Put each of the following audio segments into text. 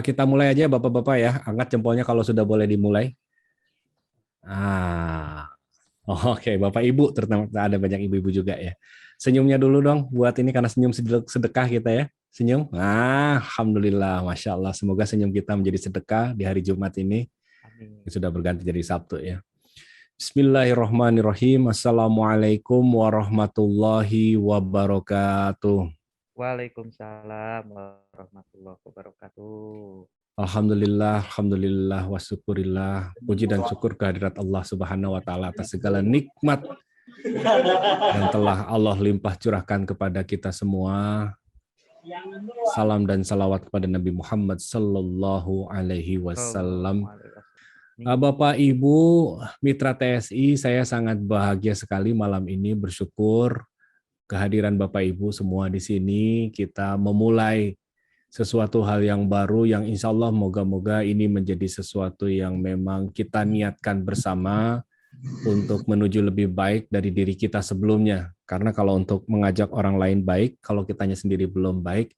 Kita mulai aja Bapak-Bapak ya. Angkat jempolnya kalau sudah boleh dimulai. Ah, oke Bapak Ibu, terutama ada banyak ibu-ibu juga ya. Senyumnya dulu dong buat ini karena senyum sedekah kita ya. Senyum. Alhamdulillah, Masya Allah. Semoga senyum kita menjadi sedekah di hari Jumat ini. Amin. Sudah berganti jadi Sabtu ya. Bismillahirrahmanirrahim. Assalamualaikum warahmatullahi wabarakatuh. Waalaikumsalam warahmatullahi wabarakatuh. Alhamdulillah, alhamdulillah, wa syukurillah. Puji dan syukur kehadirat Allah Subhanahu wa taala atas segala nikmat yang telah Allah limpah curahkan kepada kita semua. Salam dan salawat kepada Nabi Muhammad sallallahu alaihi wasallam. Bapak Ibu Mitra TSI, saya sangat bahagia sekali malam ini bersyukur kehadiran Bapak Ibu semua di sini. Kita memulai sesuatu hal yang baru yang insya Allah moga-moga ini menjadi sesuatu yang memang kita niatkan bersama untuk menuju lebih baik dari diri kita sebelumnya. Karena kalau untuk mengajak orang lain baik, kalau kitanya sendiri belum baik,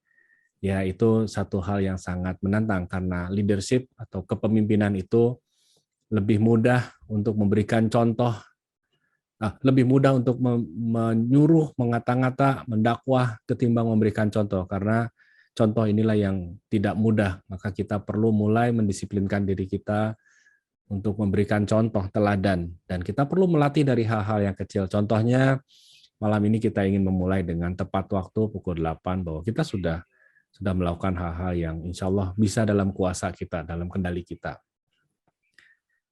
ya itu satu hal yang sangat menantang karena leadership atau kepemimpinan itu lebih mudah untuk memberikan contoh, lebih mudah untuk menyuruh, mengata-ngata, mendakwah ketimbang memberikan contoh karena contoh inilah yang tidak mudah, maka kita perlu mulai mendisiplinkan diri kita untuk memberikan contoh teladan. Dan kita perlu melatih dari hal-hal yang kecil. Contohnya, malam ini kita ingin memulai dengan tepat waktu pukul 8, bahwa kita sudah melakukan hal-hal yang insya Allah bisa dalam kuasa kita, dalam kendali kita.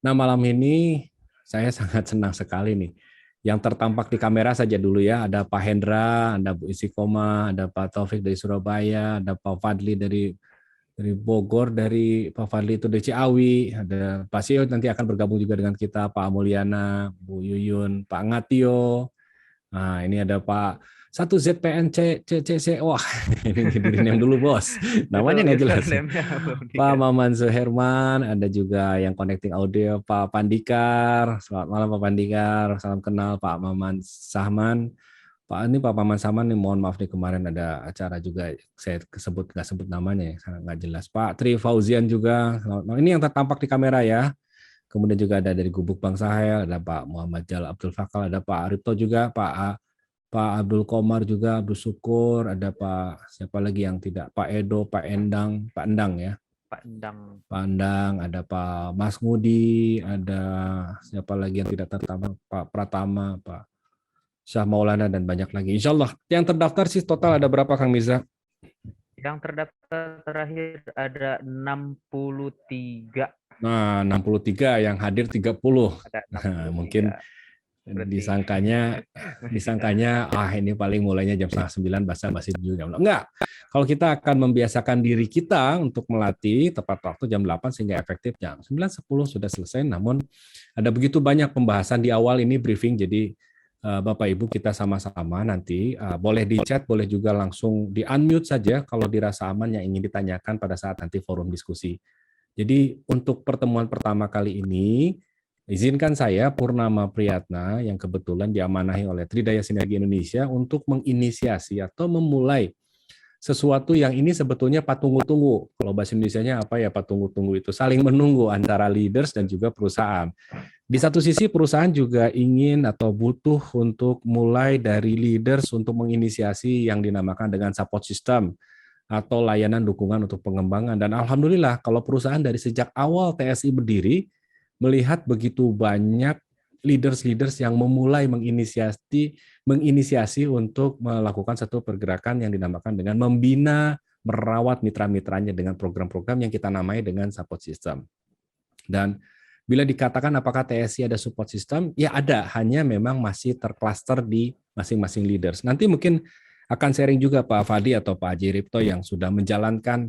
Nah, malam ini saya sangat senang sekali nih. Yang tertampak di kamera saja dulu ya, ada Pak Hendra, ada Bu Istiqomah, ada Pak Taufik dari Surabaya, ada Pak Fadli dari Bogor, dari Pak Fadli itu dari Ciawi, ada Pak Sio nanti akan bergabung juga dengan kita, Pak Mulyana, Bu Yuyun, Pak Ngatio. Nah, ini ada Pak 1ZPN CCC. Wah, ini diri dulu bos. Namanya nggak jelas. Pak Maman Suherman, ada juga yang connecting audio, Pak Pandikar. Selamat malam Pak Pandikar, salam kenal Pak Maman Sahman. Pak Maman Sahman nih, mohon maaf nih kemarin ada acara juga saya nggak sebut namanya, sangat nggak jelas. Pak Tri Fauzian juga, selamat malam. Ini yang tertampak di kamera ya. Kemudian juga ada dari Gubuk Bang Sahel, ada Pak Muhammad Jal Abdul Fakal, ada Pak Arito juga, Pak Abdul Komar juga, Abdul Syukur, ada Pak siapa lagi yang tidak, Pak Edo, Pak Endang ya. Pak Endang. Pak Endang, ada Pak Mas Ngudi, ada siapa lagi yang tidak tertama, Pak Pratama, Pak Syah Maulana, dan banyak lagi. Insya Allah. Yang terdaftar sih total ada berapa Kang Miza? Yang terdaftar terakhir ada 63. Nah, 63, yang hadir 30. Ada 63. Nah, mungkin disangkanya ini paling mulainya jam 8:30 basa-basi juga. Enggak. Kalau kita akan membiasakan diri kita untuk melatih tepat waktu jam 8 sehingga efektif jam 9:10 sudah selesai. Namun ada begitu banyak pembahasan di awal ini briefing, jadi Bapak Ibu kita sama-sama nanti boleh di chat, boleh juga langsung di unmute saja kalau dirasa aman yang ingin ditanyakan pada saat nanti forum diskusi. Jadi untuk pertemuan pertama kali ini, izinkan saya Purnama Priyatna yang kebetulan diamanahi oleh Tridaya Sinergi Indonesia untuk menginisiasi atau memulai sesuatu yang ini sebetulnya patunggu-tunggu. Kalau bahasa Indonesianya apa ya patunggu-tunggu itu? Saling menunggu antara leaders dan juga perusahaan. Di satu sisi perusahaan juga ingin atau butuh untuk mulai dari leaders untuk menginisiasi yang dinamakan dengan support system atau layanan dukungan untuk pengembangan. Dan alhamdulillah kalau perusahaan dari sejak awal TSI berdiri melihat begitu banyak leaders-leaders yang memulai menginisiasi untuk melakukan satu pergerakan yang dinamakan dengan membina, merawat mitra-mitranya dengan program-program yang kita namai dengan support system. Dan bila dikatakan apakah TSI ada support system, ya ada, hanya memang masih tercluster di masing-masing leaders. Nanti mungkin akan sharing juga Pak Fadi atau Pak Haji Ripto yang sudah menjalankan,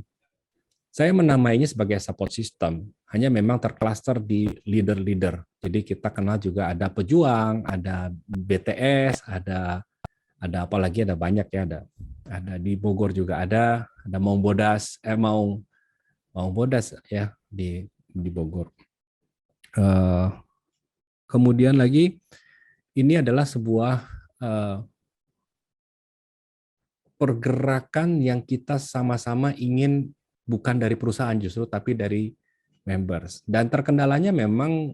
saya menamainya sebagai support system, hanya memang tercluster di leader-leader. Jadi kita kenal juga ada pejuang, ada BTS, ada apa lagi, ada banyak ya, ada di Bogor juga ada Maung Bodas ya di Bogor. Kemudian lagi ini adalah sebuah pergerakan yang kita sama-sama ingin bukan dari perusahaan justru, tapi dari members. Dan terkendalanya memang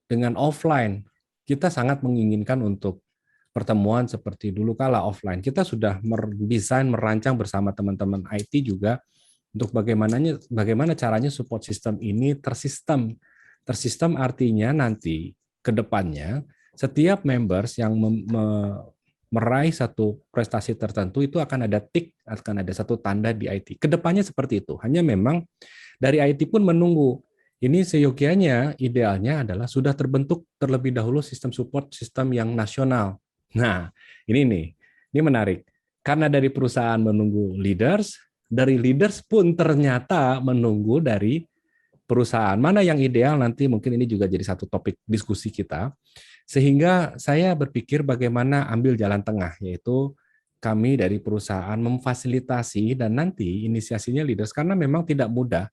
dengan offline. Kita sangat menginginkan untuk pertemuan seperti dulu kala offline. Kita sudah mendesain, merancang bersama teman-teman IT juga untuk bagaimana caranya support system ini tersistem. Tersistem artinya nanti ke depannya setiap members yang meraih satu prestasi tertentu itu akan ada tik, akan ada satu tanda di IT. Kedepannya seperti itu. Hanya memang dari IT pun menunggu. Ini seyogianya, idealnya adalah sudah terbentuk terlebih dahulu sistem support sistem yang nasional. Nah, ini menarik. Karena dari perusahaan menunggu leaders, dari leaders pun ternyata menunggu dari perusahaan. Mana yang ideal nanti mungkin ini juga jadi satu topik diskusi kita. Sehingga saya berpikir bagaimana ambil jalan tengah, yaitu kami dari perusahaan memfasilitasi dan nanti inisiasinya leaders, karena memang tidak mudah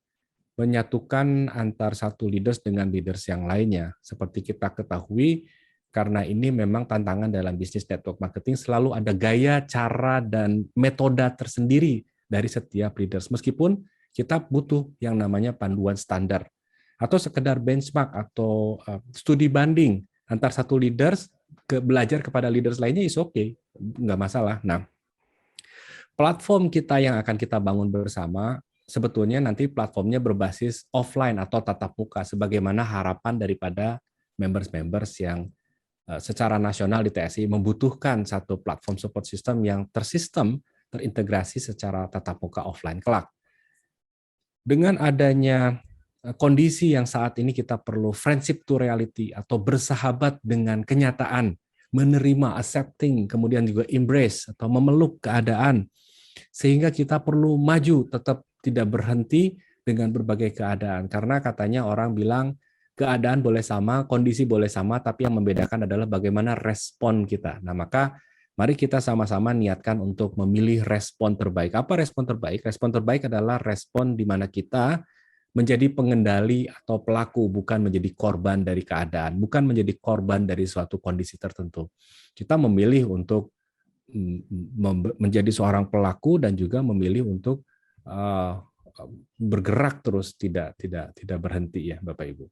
menyatukan antar satu leaders dengan leaders yang lainnya. Seperti kita ketahui, karena ini memang tantangan dalam bisnis network marketing, selalu ada gaya, cara, dan metode tersendiri dari setiap leaders. Meskipun kita butuh yang namanya panduan standar, atau sekedar benchmark atau studi banding antar satu leaders belajar kepada leaders lainnya is okay, nggak masalah. Nah, platform kita yang akan kita bangun bersama sebetulnya nanti platformnya berbasis offline atau tatap muka sebagaimana harapan daripada members-members yang secara nasional di TSI membutuhkan satu platform support system yang tersistem, terintegrasi secara tatap muka offline kelak. Dengan adanya kondisi yang saat ini kita perlu friendship to reality atau bersahabat dengan kenyataan, menerima, accepting, kemudian juga embrace atau memeluk keadaan, sehingga kita perlu maju, tetap tidak berhenti dengan berbagai keadaan. Karena katanya orang bilang keadaan boleh sama, kondisi boleh sama, tapi yang membedakan adalah bagaimana respon kita. Nah, maka mari kita sama-sama niatkan untuk memilih respon terbaik. Apa respon terbaik? Respon terbaik adalah respon di mana kita menjadi pengendali atau pelaku, bukan menjadi korban dari keadaan, bukan menjadi korban dari suatu kondisi tertentu. Kita memilih untuk menjadi seorang pelaku dan juga memilih untuk bergerak terus, tidak berhenti ya Bapak Ibu.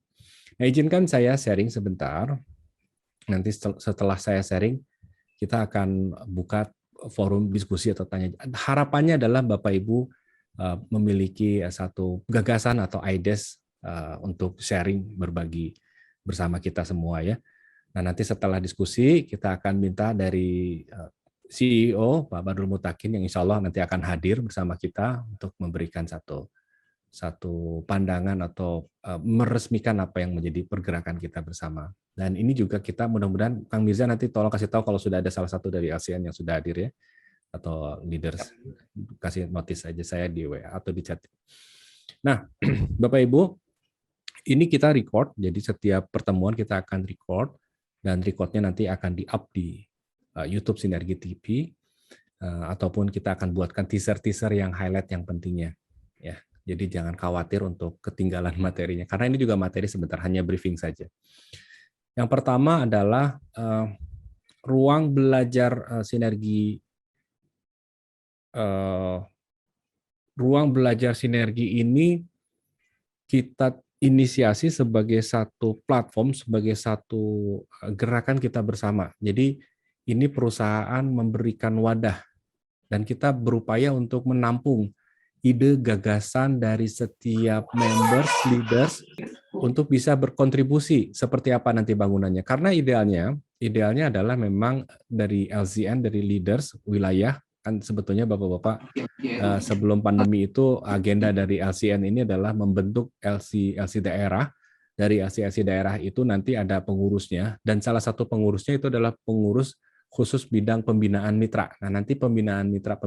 Nah, izinkan saya sharing sebentar. Nanti setelah saya sharing, kita akan buka forum diskusi atau tanya. Harapannya adalah Bapak Ibu memiliki satu gagasan atau ideas untuk sharing, berbagi bersama kita semua ya. Nah, nanti setelah diskusi kita akan minta dari CEO Pak Badrul Mutakin yang insya Allah nanti akan hadir bersama kita untuk memberikan satu pandangan atau meresmikan apa yang menjadi pergerakan kita bersama. Dan ini juga kita mudah-mudahan Kang Mirza nanti tolong kasih tahu kalau sudah ada salah satu dari ASEAN yang sudah hadir ya, atau leaders, kasih notice aja saya di WA atau di chat. Nah, Bapak Ibu, ini kita record, jadi setiap pertemuan kita akan record, dan recordnya nanti akan di-up di YouTube Sinergi TV, ataupun kita akan buatkan teaser-teaser yang highlight yang pentingnya. Ya, jadi jangan khawatir untuk ketinggalan materinya, karena ini juga materi sebentar, hanya briefing saja. Yang pertama adalah ruang belajar sinergi. Ruang belajar sinergi ini kita inisiasi sebagai satu platform, sebagai satu gerakan kita bersama. Jadi ini perusahaan memberikan wadah dan kita berupaya untuk menampung ide gagasan dari setiap members, leaders untuk bisa berkontribusi seperti apa nanti bangunannya. Karena idealnya adalah memang dari LCN, dari leaders wilayah, kan sebetulnya Bapak-Bapak sebelum pandemi itu agenda dari LCN ini adalah membentuk LC daerah. Dari LC daerah itu nanti ada pengurusnya, dan salah satu pengurusnya itu adalah pengurus khusus bidang pembinaan mitra. Nah, nanti pembinaan mitra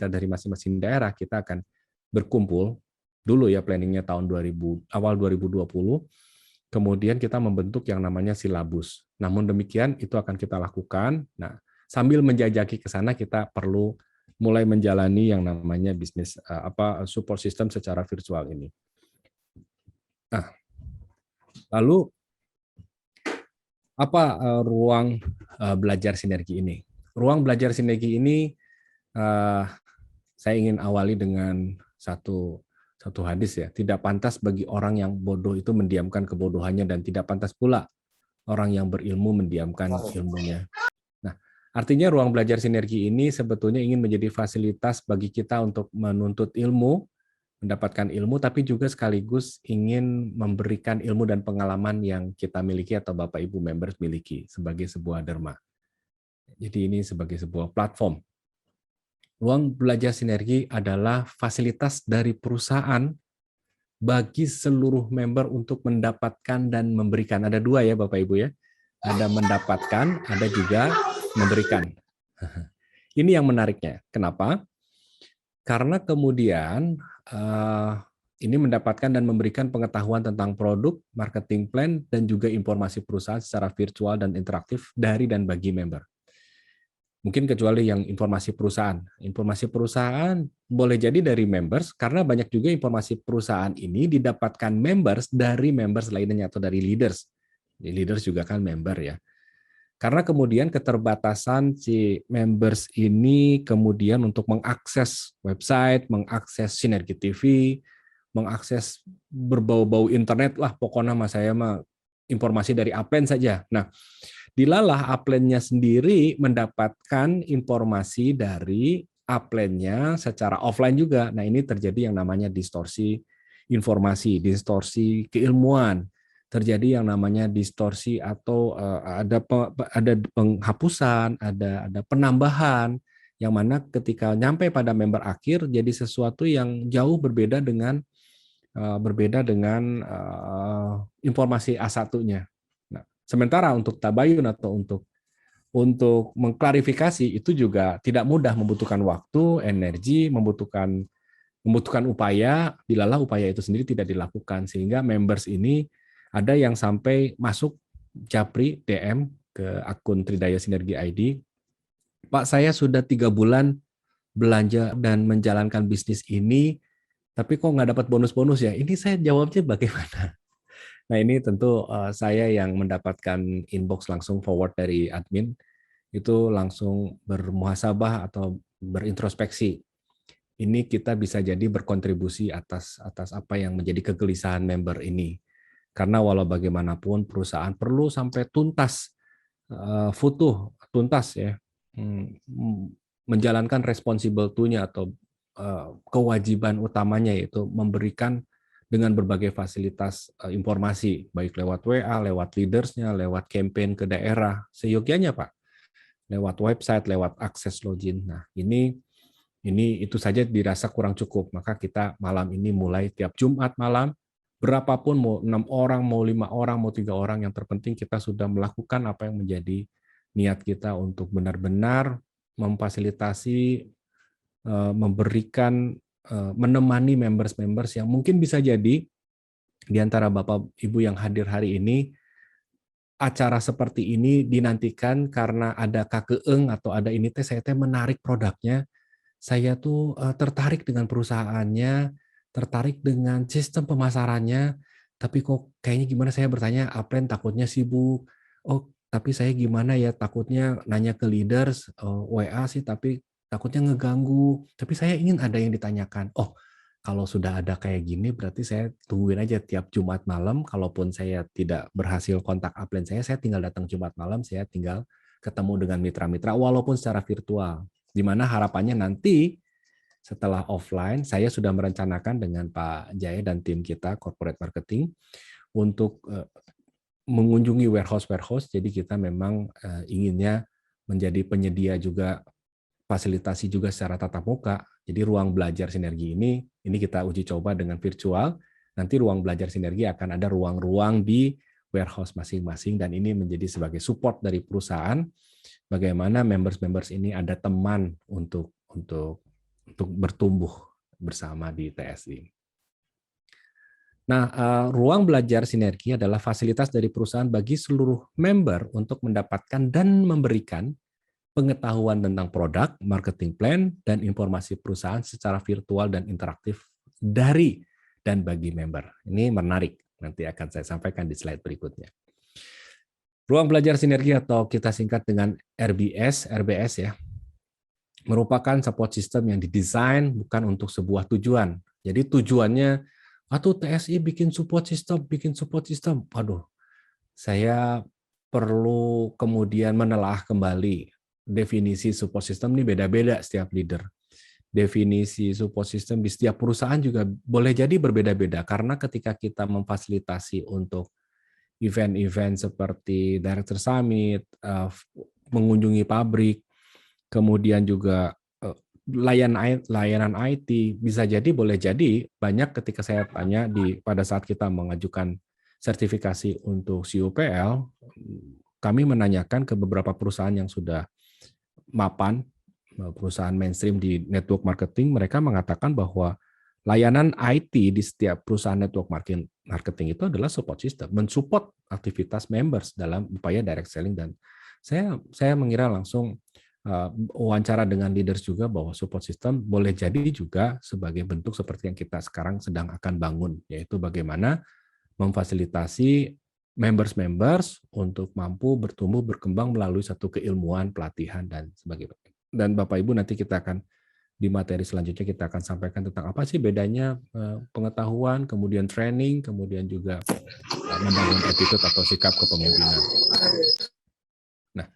dari masing-masing daerah kita akan berkumpul dulu ya, planningnya awal 2020. Kemudian kita membentuk yang namanya silabus. Namun demikian itu akan kita lakukan. Nah, sambil menjajaki ke sana kita perlu mulai menjalani yang namanya bisnis support system secara virtual ini. Nah, lalu apa ruang belajar sinergi ini? Ruang belajar sinergi ini saya ingin awali dengan satu Satu hadis ya, tidak pantas bagi orang yang bodoh itu mendiamkan kebodohannya dan tidak pantas pula orang yang berilmu mendiamkan ilmunya. Nah, artinya ruang belajar sinergi ini sebetulnya ingin menjadi fasilitas bagi kita untuk menuntut ilmu, mendapatkan ilmu, tapi juga sekaligus ingin memberikan ilmu dan pengalaman yang kita miliki atau Bapak Ibu members miliki sebagai sebuah derma. Jadi ini sebagai sebuah platform. Ruang belajar sinergi adalah fasilitas dari perusahaan bagi seluruh member untuk mendapatkan dan memberikan. Ada dua ya Bapak Ibu ya. Ada mendapatkan, ada juga memberikan. Ini yang menariknya. Kenapa? Karena kemudian ini mendapatkan dan memberikan pengetahuan tentang produk, marketing plan, dan juga informasi perusahaan secara virtual dan interaktif dari dan bagi member. Mungkin kecuali yang informasi perusahaan. Informasi perusahaan boleh jadi dari members, karena banyak juga informasi perusahaan ini didapatkan members dari members lainnya atau dari leaders. Leaders juga kan member ya. Karena kemudian keterbatasan si members ini kemudian untuk mengakses website, mengakses Sinergi TV, mengakses berbau-bau internet, lah pokoknya mas saya mah informasi dari Upland saja. Nah, dilalah Upland-nya sendiri mendapatkan informasi dari Upland-nya secara offline juga. Nah, ini terjadi yang namanya distorsi informasi, distorsi keilmuan, terjadi yang namanya distorsi atau ada penghapusan, ada penambahan, yang mana ketika nyampe pada member akhir jadi sesuatu yang jauh berbeda dengan informasi A1-nya. Nah, sementara untuk tabayun atau untuk mengklarifikasi itu juga tidak mudah, membutuhkan waktu, energi, membutuhkan upaya, dilalah upaya itu sendiri tidak dilakukan, sehingga members ini ada yang sampai masuk japri DM ke akun Tridaya Sinergi ID, Pak saya sudah 3 bulan belanja dan menjalankan bisnis ini, tapi kok nggak dapat bonus-bonus ya? Ini saya jawabnya bagaimana? Nah ini tentu saya yang mendapatkan inbox langsung forward dari admin, itu langsung bermuhasabah atau berintrospeksi. Ini kita bisa jadi berkontribusi atas apa yang menjadi kegelisahan member ini. Karena walau bagaimanapun perusahaan perlu sampai tuntas, tuntas ya, menjalankan responsible to-nya atau kewajiban utamanya, yaitu memberikan dengan berbagai fasilitas informasi, baik lewat WA, lewat leaders-nya, lewat campaign ke daerah, seyogyanya Pak, lewat website, lewat akses login. Nah ini itu saja dirasa kurang cukup, maka kita malam ini mulai tiap Jumat malam, berapapun, mau 6 orang, mau 5 orang, mau 3 orang, yang terpenting kita sudah melakukan apa yang menjadi niat kita untuk benar-benar memfasilitasi, memberikan, menemani members-members yang mungkin bisa jadi di antara Bapak Ibu yang hadir hari ini, acara seperti ini dinantikan karena ada kakeeng atau ada ini teh saya teh menarik produknya, saya tuh tertarik dengan perusahaannya, tertarik dengan sistem pemasarannya, tapi kok kayaknya gimana saya bertanya, Upland takutnya sibuk, oh tapi saya gimana ya takutnya nanya ke leaders, WA sih tapi takutnya ngeganggu, tapi saya ingin ada yang ditanyakan. Oh kalau sudah ada kayak gini berarti saya tungguin aja tiap Jumat malam, kalaupun saya tidak berhasil kontak Upland saya tinggal datang Jumat malam, saya tinggal ketemu dengan mitra-mitra walaupun secara virtual. Di mana harapannya nanti setelah offline, saya sudah merencanakan dengan Pak Jaya dan tim kita, corporate marketing, untuk mengunjungi warehouse-warehouse, jadi kita memang inginnya menjadi penyedia juga, fasilitasi juga secara tatap muka. Jadi ruang belajar sinergi ini kita uji coba dengan virtual, nanti ruang belajar sinergi akan ada ruang-ruang di warehouse masing-masing, dan ini menjadi sebagai support dari perusahaan, bagaimana members-members ini ada teman untuk bertumbuh bersama di TSI. Nah, ruang belajar sinergi adalah fasilitas dari perusahaan bagi seluruh member untuk mendapatkan dan memberikan pengetahuan tentang produk, marketing plan, dan informasi perusahaan secara virtual dan interaktif dari dan bagi member. Ini menarik, nanti akan saya sampaikan di slide berikutnya. Ruang belajar sinergi atau kita singkat dengan RBS ya, merupakan support system yang didesain bukan untuk sebuah tujuan. Jadi tujuannya, atau TSI bikin support system. Aduh, saya perlu kemudian menelah kembali definisi support system ini beda-beda setiap leader. Definisi support system di setiap perusahaan juga boleh jadi berbeda-beda karena ketika kita memfasilitasi untuk event-event seperti Director Summit, mengunjungi pabrik, kemudian juga layanan IT, bisa jadi boleh jadi banyak ketika saya tanya pada saat kita mengajukan sertifikasi untuk CUPL, kami menanyakan ke beberapa perusahaan yang sudah mapan, perusahaan mainstream di network marketing, mereka mengatakan bahwa layanan IT di setiap perusahaan network marketing itu adalah support system, mensupport aktivitas members dalam upaya direct selling. Dan saya mengira langsung wawancara dengan leaders juga bahwa support system boleh jadi juga sebagai bentuk seperti yang kita sekarang sedang akan bangun, yaitu bagaimana memfasilitasi members untuk mampu bertumbuh berkembang melalui satu keilmuan, pelatihan, dan sebagainya. Dan Bapak Ibu nanti kita akan di materi selanjutnya kita akan sampaikan tentang apa sih bedanya pengetahuan, kemudian training, kemudian juga membangun attitude atau sikap kepemimpinan. Nah,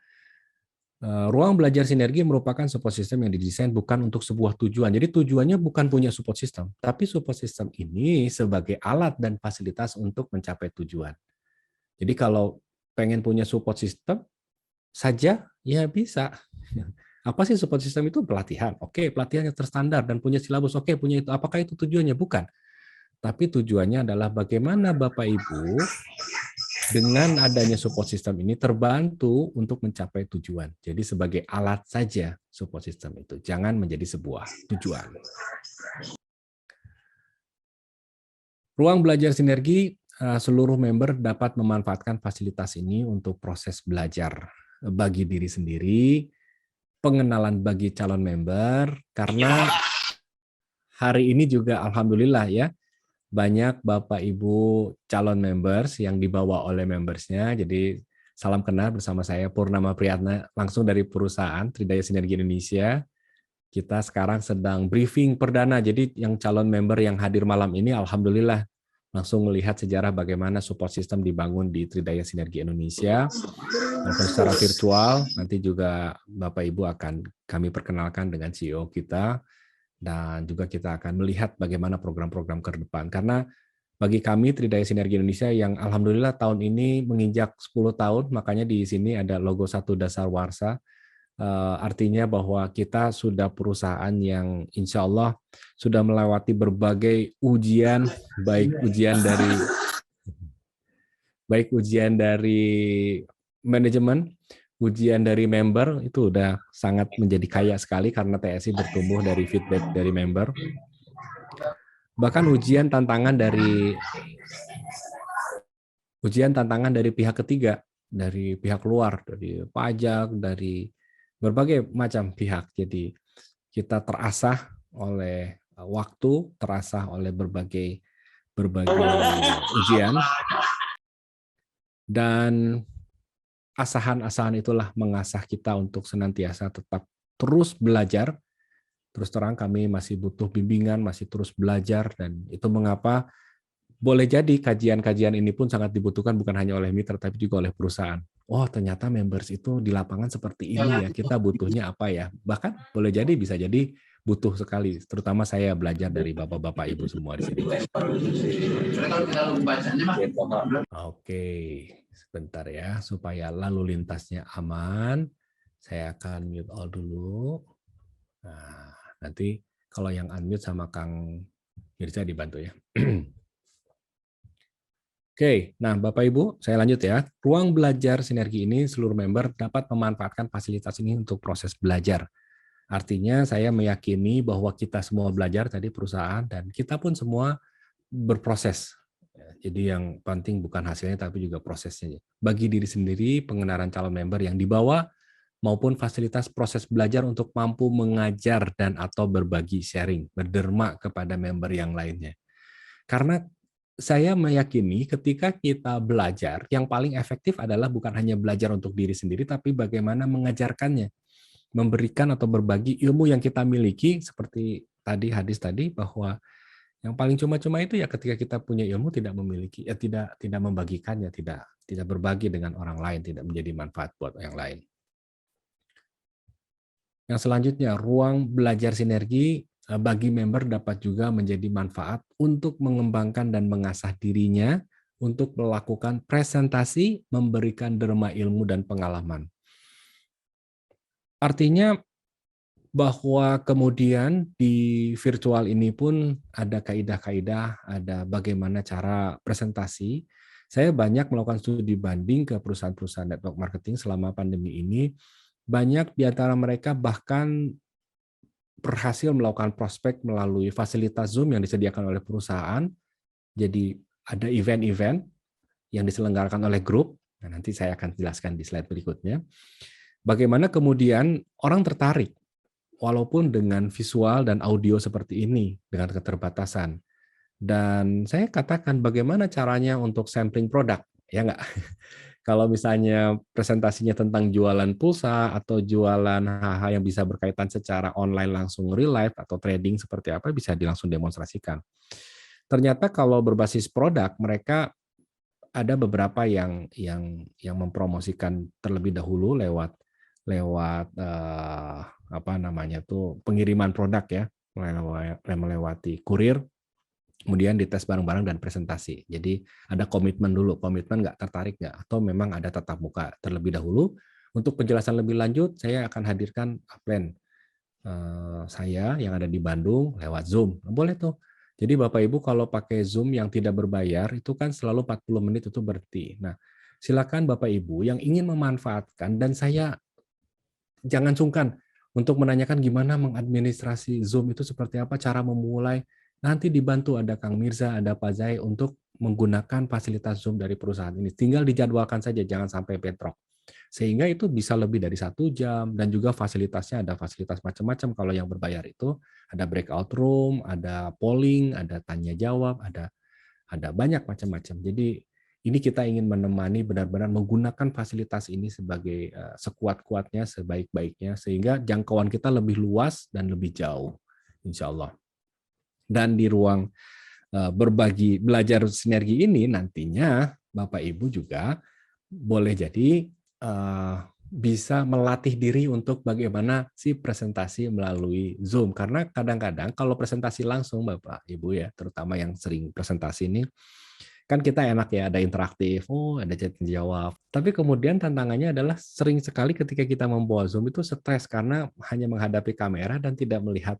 ruang belajar sinergi merupakan support system yang didesain bukan untuk sebuah tujuan. Jadi tujuannya bukan punya support system, tapi support system ini sebagai alat dan fasilitas untuk mencapai tujuan. Jadi kalau pengen punya support system saja, ya bisa. Apa sih support system itu? Pelatihan. Oke, pelatihan yang terstandar dan punya silabus. Oke, punya itu. Apakah itu tujuannya? Bukan. Tapi tujuannya adalah bagaimana Bapak Ibu dengan adanya support system ini terbantu untuk mencapai tujuan. Jadi sebagai alat saja support system itu. Jangan menjadi sebuah tujuan. Ruang belajar sinergi, seluruh member dapat memanfaatkan fasilitas ini untuk proses belajar bagi diri sendiri, pengenalan bagi calon member, karena hari ini juga alhamdulillah ya, banyak Bapak Ibu calon members yang dibawa oleh membersnya. Jadi salam kenal bersama saya Purnama Priyatna langsung dari perusahaan Tridaya Sinergi Indonesia. Kita sekarang sedang briefing perdana. Jadi yang calon member yang hadir malam ini alhamdulillah langsung melihat sejarah bagaimana support system dibangun di Tridaya Sinergi Indonesia. Walaupun secara virtual, nanti juga Bapak Ibu akan kami perkenalkan dengan CEO kita, dan juga kita akan melihat bagaimana program-program ke depan. Karena bagi kami Tridaya Sinergi Indonesia yang alhamdulillah tahun ini menginjak 10 tahun, makanya di sini ada logo 1 Dasawarsa, artinya bahwa kita sudah perusahaan yang insya Allah sudah melewati berbagai ujian, baik ujian dari manajemen, ujian dari member, itu udah sangat menjadi kaya sekali karena TSI bertumbuh dari feedback dari member. Bahkan ujian tantangan dari pihak ketiga, dari pihak luar, dari pajak, dari berbagai macam pihak. Jadi kita terasah oleh waktu, terasah oleh berbagai ujian, dan asahan-asahan itulah mengasah kita untuk senantiasa tetap terus belajar. Terus terang kami masih butuh bimbingan, masih terus belajar, dan itu mengapa boleh jadi kajian-kajian ini pun sangat dibutuhkan bukan hanya oleh mitra tapi juga oleh perusahaan. Oh, ternyata members itu di lapangan seperti ini ya, kita butuhnya apa ya? Bahkan boleh jadi bisa jadi butuh sekali, terutama saya belajar dari Bapak-bapak Ibu semua di sini. Oke, sebentar ya supaya lalu lintasnya aman. Saya akan mute all dulu. Nah, nanti kalau yang unmute sama Kang Mirza dibantu ya. Oke, nah Bapak Ibu, saya lanjut ya. Ruang belajar sinergi ini seluruh member dapat memanfaatkan fasilitas ini untuk proses belajar. Artinya saya meyakini bahwa kita semua belajar tadi perusahaan dan kita pun semua berproses. Jadi yang penting bukan hasilnya tapi juga prosesnya. Bagi diri sendiri, pengenalan calon member yang dibawa maupun fasilitas proses belajar untuk mampu mengajar dan atau berbagi sharing, berderma kepada member yang lainnya. Karena saya meyakini ketika kita belajar, yang paling efektif adalah bukan hanya belajar untuk diri sendiri, tapi bagaimana mengajarkannya, memberikan atau berbagi ilmu yang kita miliki, seperti tadi hadis tadi, bahwa Yang paling cuma-cuma itu ya ketika kita punya ilmu tidak memiliki, tidak membagikannya, tidak berbagi dengan orang lain, tidak menjadi manfaat buat yang lain. Yang selanjutnya, ruang belajar sinergi bagi member dapat juga menjadi manfaat untuk mengembangkan dan mengasah dirinya untuk melakukan presentasi, memberikan derma ilmu dan pengalaman. Artinya bahwa kemudian di virtual ini pun ada kaidah-kaidah, ada bagaimana cara presentasi. Saya banyak melakukan studi banding ke perusahaan-perusahaan network marketing selama pandemi ini. Banyak di antara mereka bahkan berhasil melakukan prospek melalui fasilitas Zoom yang disediakan oleh perusahaan. Jadi ada event-event yang diselenggarakan oleh grup. Nah, nanti saya akan jelaskan di slide berikutnya. Bagaimana kemudian orang tertarik walaupun dengan visual dan audio seperti ini, dengan keterbatasan. Dan saya katakan bagaimana caranya untuk sampling produk, ya nggak? Kalau misalnya presentasinya tentang jualan pulsa atau jualan hal-hal yang bisa berkaitan secara online langsung real life atau trading seperti apa bisa langsung demonstrasikan. Ternyata kalau berbasis produk mereka ada beberapa yang mempromosikan terlebih dahulu lewat apa namanya tuh pengiriman produk ya, melewati kurir, kemudian dites bareng-bareng dan presentasi. Jadi ada komitmen dulu, komitmen nggak tertarik nggak, atau memang ada tatap muka terlebih dahulu. Untuk penjelasan lebih lanjut, saya akan hadirkan upline saya yang ada di Bandung lewat Zoom. Boleh tuh. Jadi Bapak Ibu kalau pakai Zoom yang tidak berbayar itu kan selalu 40 menit itu berhenti. Nah, silakan Bapak Ibu yang ingin memanfaatkan dan saya jangan sungkan untuk menanyakan gimana mengadministrasi Zoom itu seperti apa, cara memulai. Nanti dibantu ada Kang Mirza, ada Pak Zai untuk menggunakan fasilitas Zoom dari perusahaan ini. Tinggal dijadwalkan saja, jangan sampai bentrok. Sehingga itu bisa lebih dari 1 jam, dan juga fasilitasnya ada fasilitas macam-macam. Kalau yang berbayar itu ada breakout room, ada polling, ada tanya jawab, ada banyak macam-macam. Jadi ini kita ingin menemani benar-benar menggunakan fasilitas ini sebagai sekuat-kuatnya, sebaik-baiknya, sehingga jangkauan kita lebih luas dan lebih jauh, insya Allah. Dan di ruang berbagi belajar sinergi ini nantinya Bapak Ibu juga boleh jadi bisa melatih diri untuk bagaimana sih presentasi melalui Zoom. Karena kadang-kadang kalau presentasi langsung Bapak Ibu ya, terutama yang sering presentasi ini, kan kita enak ya, ada interaktif, ada chat jawab. Tapi kemudian tantangannya adalah sering sekali ketika kita membawa Zoom itu stres karena hanya menghadapi kamera dan tidak melihat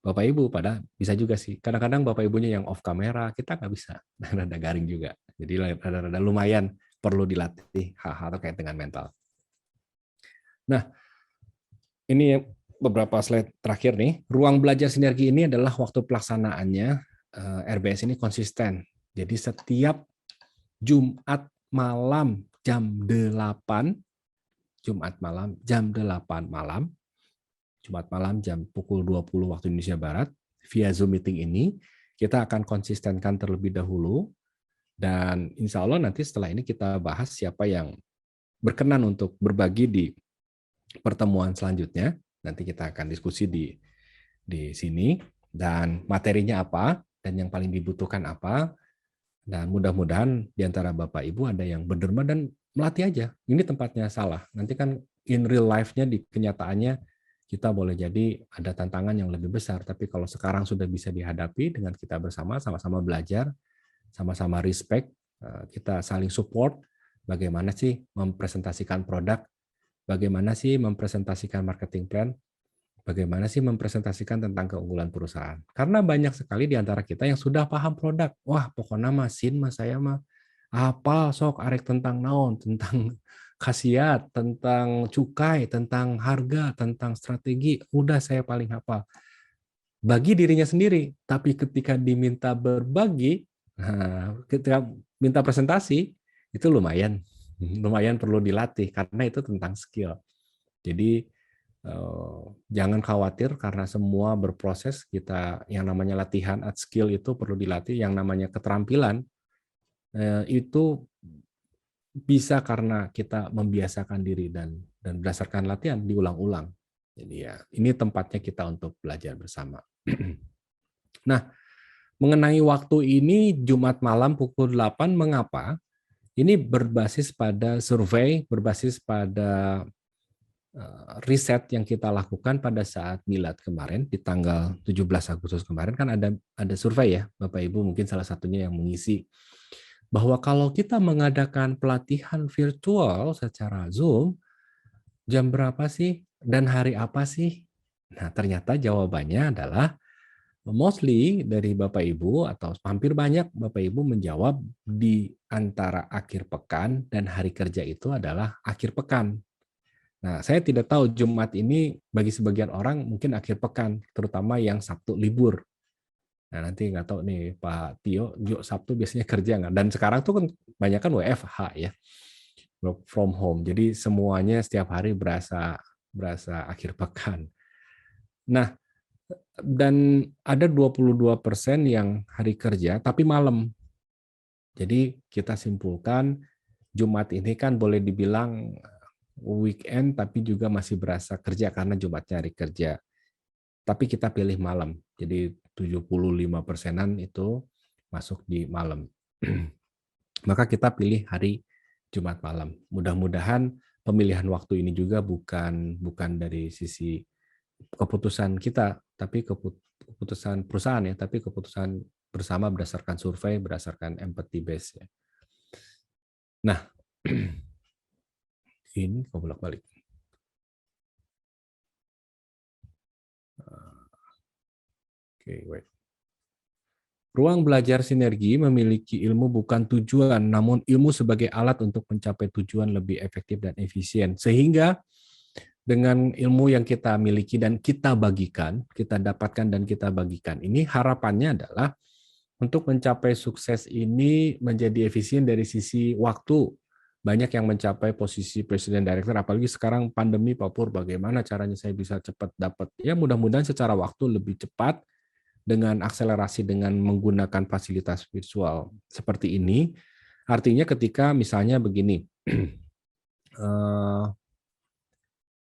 Bapak Ibu. Padahal bisa juga sih. Kadang-kadang Bapak Ibunya yang off kamera, kita nggak bisa. Rada garing juga. Jadi rada lumayan perlu dilatih hal-hal terkait dengan mental. Nah, ini beberapa slide terakhir nih. Ruang belajar sinergi ini adalah waktu pelaksanaannya RBS ini konsisten. Jadi setiap Jumat malam jam 8, Jumat malam jam 8 malam, Jumat malam jam pukul 20 waktu Indonesia Barat, via Zoom meeting ini, kita akan konsistenkan terlebih dahulu, dan insya Allah nanti setelah ini kita bahas siapa yang berkenan untuk berbagi di pertemuan selanjutnya. Nanti kita akan diskusi di sini, dan materinya apa, dan yang paling dibutuhkan apa. Dan mudah-mudahan di antara Bapak Ibu ada yang berderma dan melatih aja. Ini tempatnya salah. Nanti kan in real life-nya, di kenyataannya, kita boleh jadi ada tantangan yang lebih besar. Tapi kalau sekarang sudah bisa dihadapi dengan kita bersama, sama-sama belajar, sama-sama respect, kita saling support, bagaimana sih mempresentasikan produk, bagaimana sih mempresentasikan marketing plan, bagaimana sih mempresentasikan tentang keunggulan perusahaan. Karena banyak sekali di antara kita yang sudah paham produk. Wah, pokoknya masin mas saya mah apa sok arek tentang naon, tentang khasiat, tentang cukai, tentang harga, tentang strategi, udah saya paling hafal. Bagi dirinya sendiri, tapi ketika diminta berbagi, ketika minta presentasi, itu lumayan perlu dilatih karena itu tentang skill. Jadi jangan khawatir karena semua berproses. Kita yang namanya latihan at skill itu perlu dilatih, yang namanya keterampilan itu bisa karena kita membiasakan diri dan berdasarkan latihan diulang-ulang. Jadi ya ini tempatnya kita untuk belajar bersama. Nah, Mengenai waktu ini Jumat malam pukul 8, mengapa? Ini berbasis pada survei, berbasis pada riset yang kita lakukan pada saat milad kemarin di tanggal 17 Agustus kemarin kan ada survei ya Bapak Ibu, mungkin salah satunya yang mengisi bahwa kalau kita mengadakan pelatihan virtual secara Zoom, jam berapa sih dan hari apa sih? Nah, ternyata jawabannya adalah mostly dari Bapak Ibu atau hampir banyak Bapak Ibu menjawab di antara akhir pekan dan hari kerja itu adalah akhir pekan. Nah, saya tidak tahu Jumat ini bagi sebagian orang mungkin akhir pekan, terutama yang Sabtu libur. Nah, nanti nggak tahu nih Pak Tio, Sabtu biasanya kerja nggak? Dan sekarang tuh kan banyak kan WFH ya, work from home. Jadi semuanya setiap hari berasa akhir pekan. Nah, dan ada 22% yang hari kerja tapi malam. Jadi kita simpulkan Jumat ini kan boleh dibilang weekend tapi juga masih berasa kerja karena Jumatnya hari kerja. Tapi kita pilih malam. Jadi 75%-an itu masuk di malam. Maka kita pilih hari Jumat malam. Mudah-mudahan pemilihan waktu ini juga bukan dari sisi keputusan kita, tapi keputusan perusahaan ya, tapi keputusan bersama berdasarkan survei, berdasarkan empathy base ya. Nah, ini kok bolak-balik. Oke, wait. Ruang belajar sinergi memiliki ilmu bukan tujuan, namun ilmu sebagai alat untuk mencapai tujuan lebih efektif dan efisien. Sehingga dengan ilmu yang kita miliki dan kita bagikan, kita dapatkan dan kita bagikan, ini harapannya adalah untuk mencapai sukses ini menjadi efisien dari sisi waktu. Banyak yang mencapai posisi presiden director, apalagi sekarang pandemi Pak Pur, bagaimana caranya saya bisa cepat dapat, ya mudah-mudahan secara waktu lebih cepat, dengan akselerasi dengan menggunakan fasilitas virtual seperti ini, artinya ketika misalnya begini,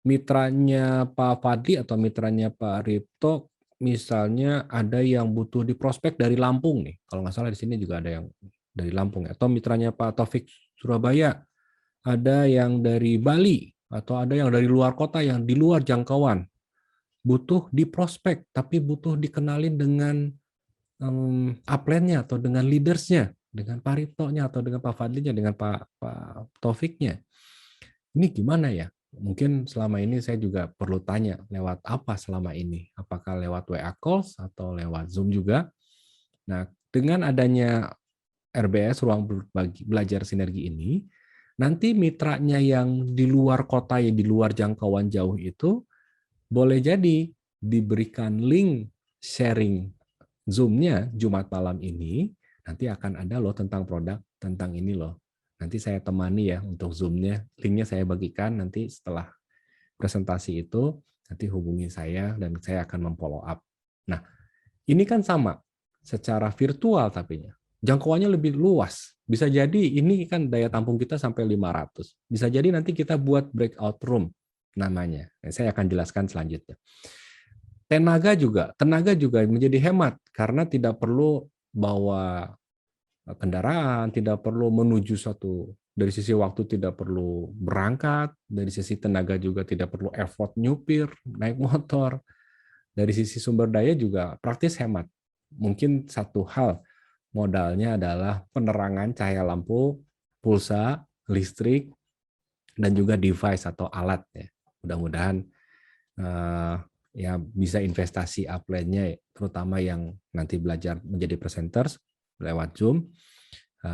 mitranya Pak Fadli atau mitranya Pak Ripto, misalnya ada yang butuh di prospek dari Lampung nih, kalau nggak salah di sini juga ada yang dari Lampung, atau mitranya Pak Taufik Surabaya, ada yang dari Bali, atau ada yang dari luar kota yang di luar jangkauan, butuh di prospek, tapi butuh dikenalin dengan upline-nya atau dengan leaders-nya, dengan Pak Ripto-nya atau dengan Pak Fadlinya, dengan Pak Taufiknya. Ini gimana ya? Mungkin selama ini saya juga perlu tanya, lewat apa selama ini? Apakah lewat WA calls atau lewat Zoom juga? Nah, dengan adanya RBS, Ruang Belajar Sinergi ini, nanti mitranya yang di luar kota, yang di luar jangkauan jauh itu, boleh jadi diberikan link sharing Zoom-nya Jumat malam ini, nanti akan ada loh tentang produk, tentang ini loh. Nanti saya temani ya untuk Zoom-nya, link-nya saya bagikan nanti setelah presentasi itu, nanti hubungi saya dan saya akan memfollow up. Nah, ini kan sama, secara virtual tapi jangkauannya lebih luas. Bisa jadi ini kan daya tampung kita sampai 500. Bisa jadi nanti kita buat breakout room namanya. Saya akan jelaskan selanjutnya. Tenaga juga menjadi hemat karena tidak perlu bawa kendaraan, tidak perlu menuju satu, dari sisi waktu tidak perlu berangkat, dari sisi tenaga juga tidak perlu effort nyupir, naik motor. Dari sisi sumber daya juga praktis hemat. Mungkin satu hal modalnya adalah penerangan cahaya lampu, pulsa, listrik, dan juga device atau alat ya. Mudah-mudahan ya bisa investasi upline-nya, terutama yang nanti belajar menjadi presenters lewat Zoom,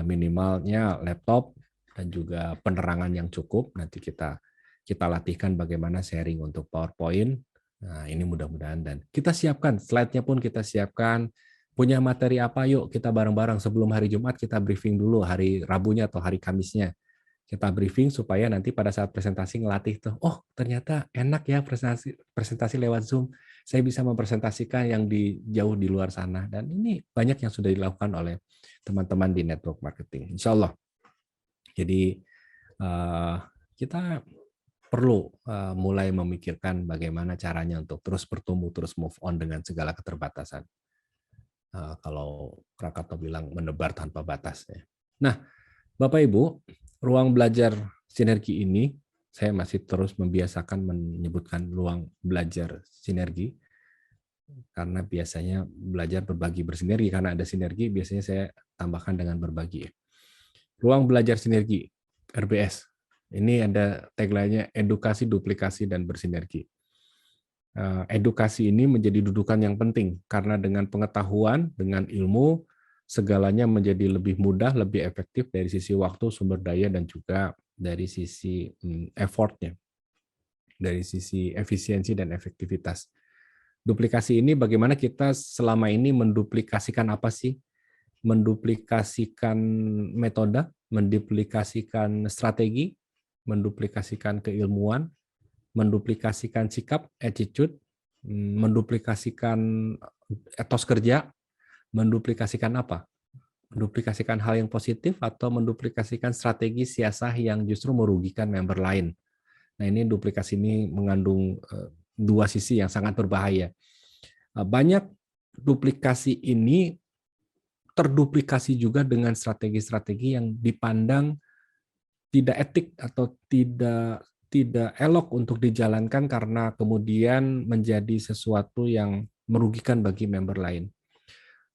minimalnya laptop dan juga penerangan yang cukup. Nanti kita latihkan bagaimana sharing untuk PowerPoint. Nah, ini mudah-mudahan dan kita siapkan slide-nya pun kita siapkan. Punya materi apa? Yuk kita bareng-bareng sebelum hari Jumat kita briefing dulu hari Rabunya atau hari Kamisnya. Kita briefing supaya nanti pada saat presentasi ngelatih tuh, oh ternyata enak ya presentasi lewat Zoom. Saya bisa mempresentasikan yang jauh di luar sana. Dan ini banyak yang sudah dilakukan oleh teman-teman di network marketing. Insya Allah. Jadi kita perlu mulai memikirkan bagaimana caranya untuk terus bertumbuh, terus move on dengan segala keterbatasan. Kalau Krakatau bilang menebar tanpa batas. Ya. Nah, Bapak Ibu, ruang belajar sinergi ini, saya masih terus membiasakan menyebutkan ruang belajar sinergi, karena biasanya belajar berbagi bersinergi, karena ada sinergi, biasanya saya tambahkan dengan berbagi. Ruang belajar sinergi, RBS. Ini ada tagline-nya edukasi, duplikasi, dan bersinergi. Edukasi ini menjadi dudukan yang penting, karena dengan pengetahuan, dengan ilmu, segalanya menjadi lebih mudah, lebih efektif dari sisi waktu, sumber daya, dan juga dari sisi effort-nya, dari sisi efisiensi dan efektivitas. Duplikasi ini bagaimana kita selama ini menduplikasikan apa sih? Menduplikasikan metode, menduplikasikan strategi, menduplikasikan keilmuan, menduplikasikan sikap, attitude, menduplikasikan etos kerja, menduplikasikan apa? Menduplikasikan hal yang positif atau menduplikasikan strategi siasah yang justru merugikan member lain. Nah, ini duplikasi ini mengandung dua sisi yang sangat berbahaya. Banyak duplikasi ini terduplikasi juga dengan strategi-strategi yang dipandang tidak etik atau tidak elok untuk dijalankan karena kemudian menjadi sesuatu yang merugikan bagi member lain.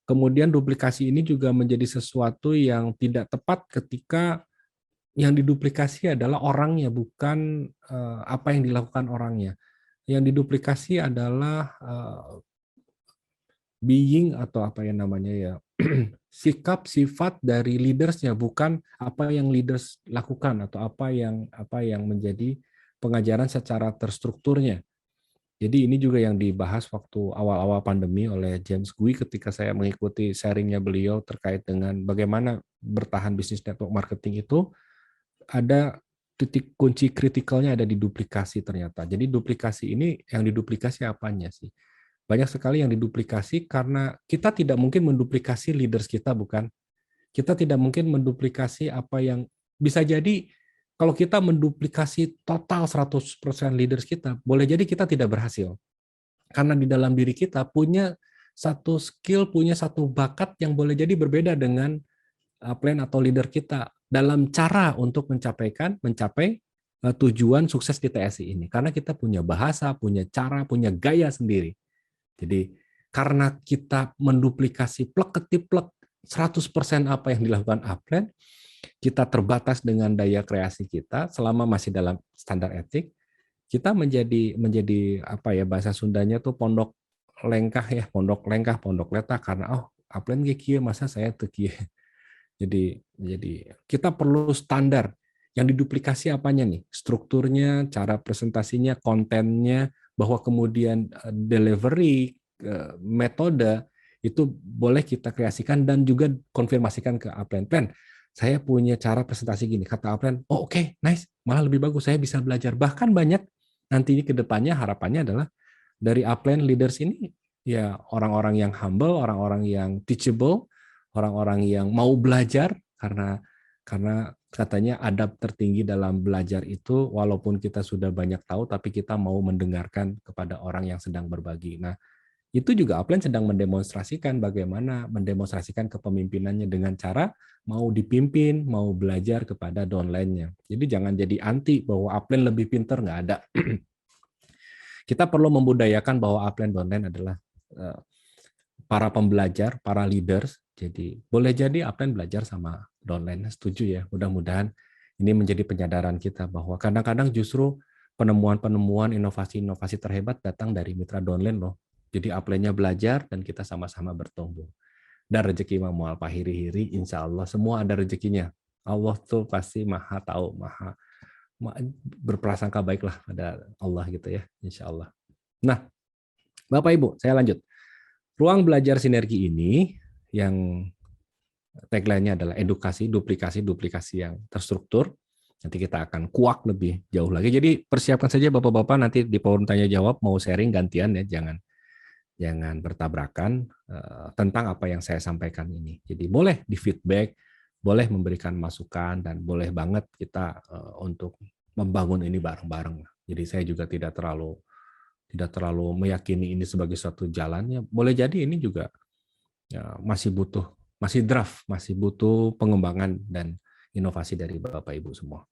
Kemudian duplikasi ini juga menjadi sesuatu yang tidak tepat ketika yang diduplikasi adalah orangnya, bukan apa yang dilakukan orangnya. Yang diduplikasi adalah being atau apa yang namanya ya, sikap sifat dari leadersnya, bukan apa yang leaders lakukan atau apa yang menjadi pengajaran secara terstrukturnya. Jadi ini juga yang dibahas waktu awal-awal pandemi oleh James Gui ketika saya mengikuti sharingnya beliau terkait dengan bagaimana bertahan bisnis network marketing itu. Ada titik kunci kritikalnya ada di duplikasi ternyata. Jadi duplikasi ini yang diduplikasi apanya sih? Banyak sekali yang diduplikasi karena kita tidak mungkin menduplikasi leaders kita, bukan? Kita tidak mungkin menduplikasi apa yang bisa jadi kalau kita menduplikasi total 100% leaders kita, boleh jadi kita tidak berhasil. Karena di dalam diri kita punya satu skill, punya satu bakat yang boleh jadi berbeda dengan plan atau leader kita dalam cara untuk mencapai tujuan sukses di TSI ini. Karena kita punya bahasa, punya cara, punya gaya sendiri. Jadi karena kita menduplikasi plek ketiplek 100% apa yang dilakukan upline, kita terbatas dengan daya kreasi kita selama masih dalam standar etik, kita menjadi apa ya, bahasa Sundanya tuh pondok lengkah ya, pondok lengkah, pondok letak, karena upline ge kieu masa saya teu kieu. Jadi kita perlu standar. Yang diduplikasi apanya nih? Strukturnya, cara presentasinya, kontennya, bahwa kemudian delivery, metode, itu boleh kita kreasikan dan juga konfirmasikan ke upline. Plan, saya punya cara presentasi gini. Kata upline, oke, nice, malah lebih bagus, saya bisa belajar. Bahkan banyak nanti ke depannya harapannya adalah dari upline leaders ini, ya orang-orang yang humble, orang-orang yang teachable, orang-orang yang mau belajar, karena katanya adab tertinggi dalam belajar itu walaupun kita sudah banyak tahu tapi kita mau mendengarkan kepada orang yang sedang berbagi. Nah, itu juga upline sedang mendemonstrasikan bagaimana mendemonstrasikan kepemimpinannya dengan cara mau dipimpin, mau belajar kepada downline-nya. Jadi jangan jadi anti bahwa upline lebih pintar, nggak ada. Kita perlu membudayakan bahwa upline downline adalah para pembelajar, para leaders. Jadi boleh jadi upline belajar sama downline. Setuju ya. Mudah-mudahan ini menjadi penyadaran kita bahwa kadang-kadang justru penemuan-penemuan inovasi-inovasi terhebat datang dari mitra downline loh. Jadi upline-nya belajar dan kita sama-sama bertumbuh. Dan rezeki mah moal pahiri-hiri, insya Allah semua ada rezekinya. Allah tuh pasti maha tahu, maha berprasangka baiklah pada Allah gitu ya, insya Allah. Nah, Bapak Ibu, saya lanjut. Ruang belajar sinergi ini yang tagline-nya adalah edukasi, duplikasi yang terstruktur. Nanti kita akan kuak lebih jauh lagi. Jadi persiapkan saja Bapak-Bapak nanti di forum tanya jawab mau sharing gantian ya, jangan bertabrakan tentang apa yang saya sampaikan ini. Jadi boleh di feedback, boleh memberikan masukan, dan boleh banget kita untuk membangun ini bareng-bareng. Jadi saya juga tidak terlalu meyakini ini sebagai suatu jalan. Ya, boleh jadi ini juga masih draft, masih butuh pengembangan dan inovasi dari Bapak Ibu semua.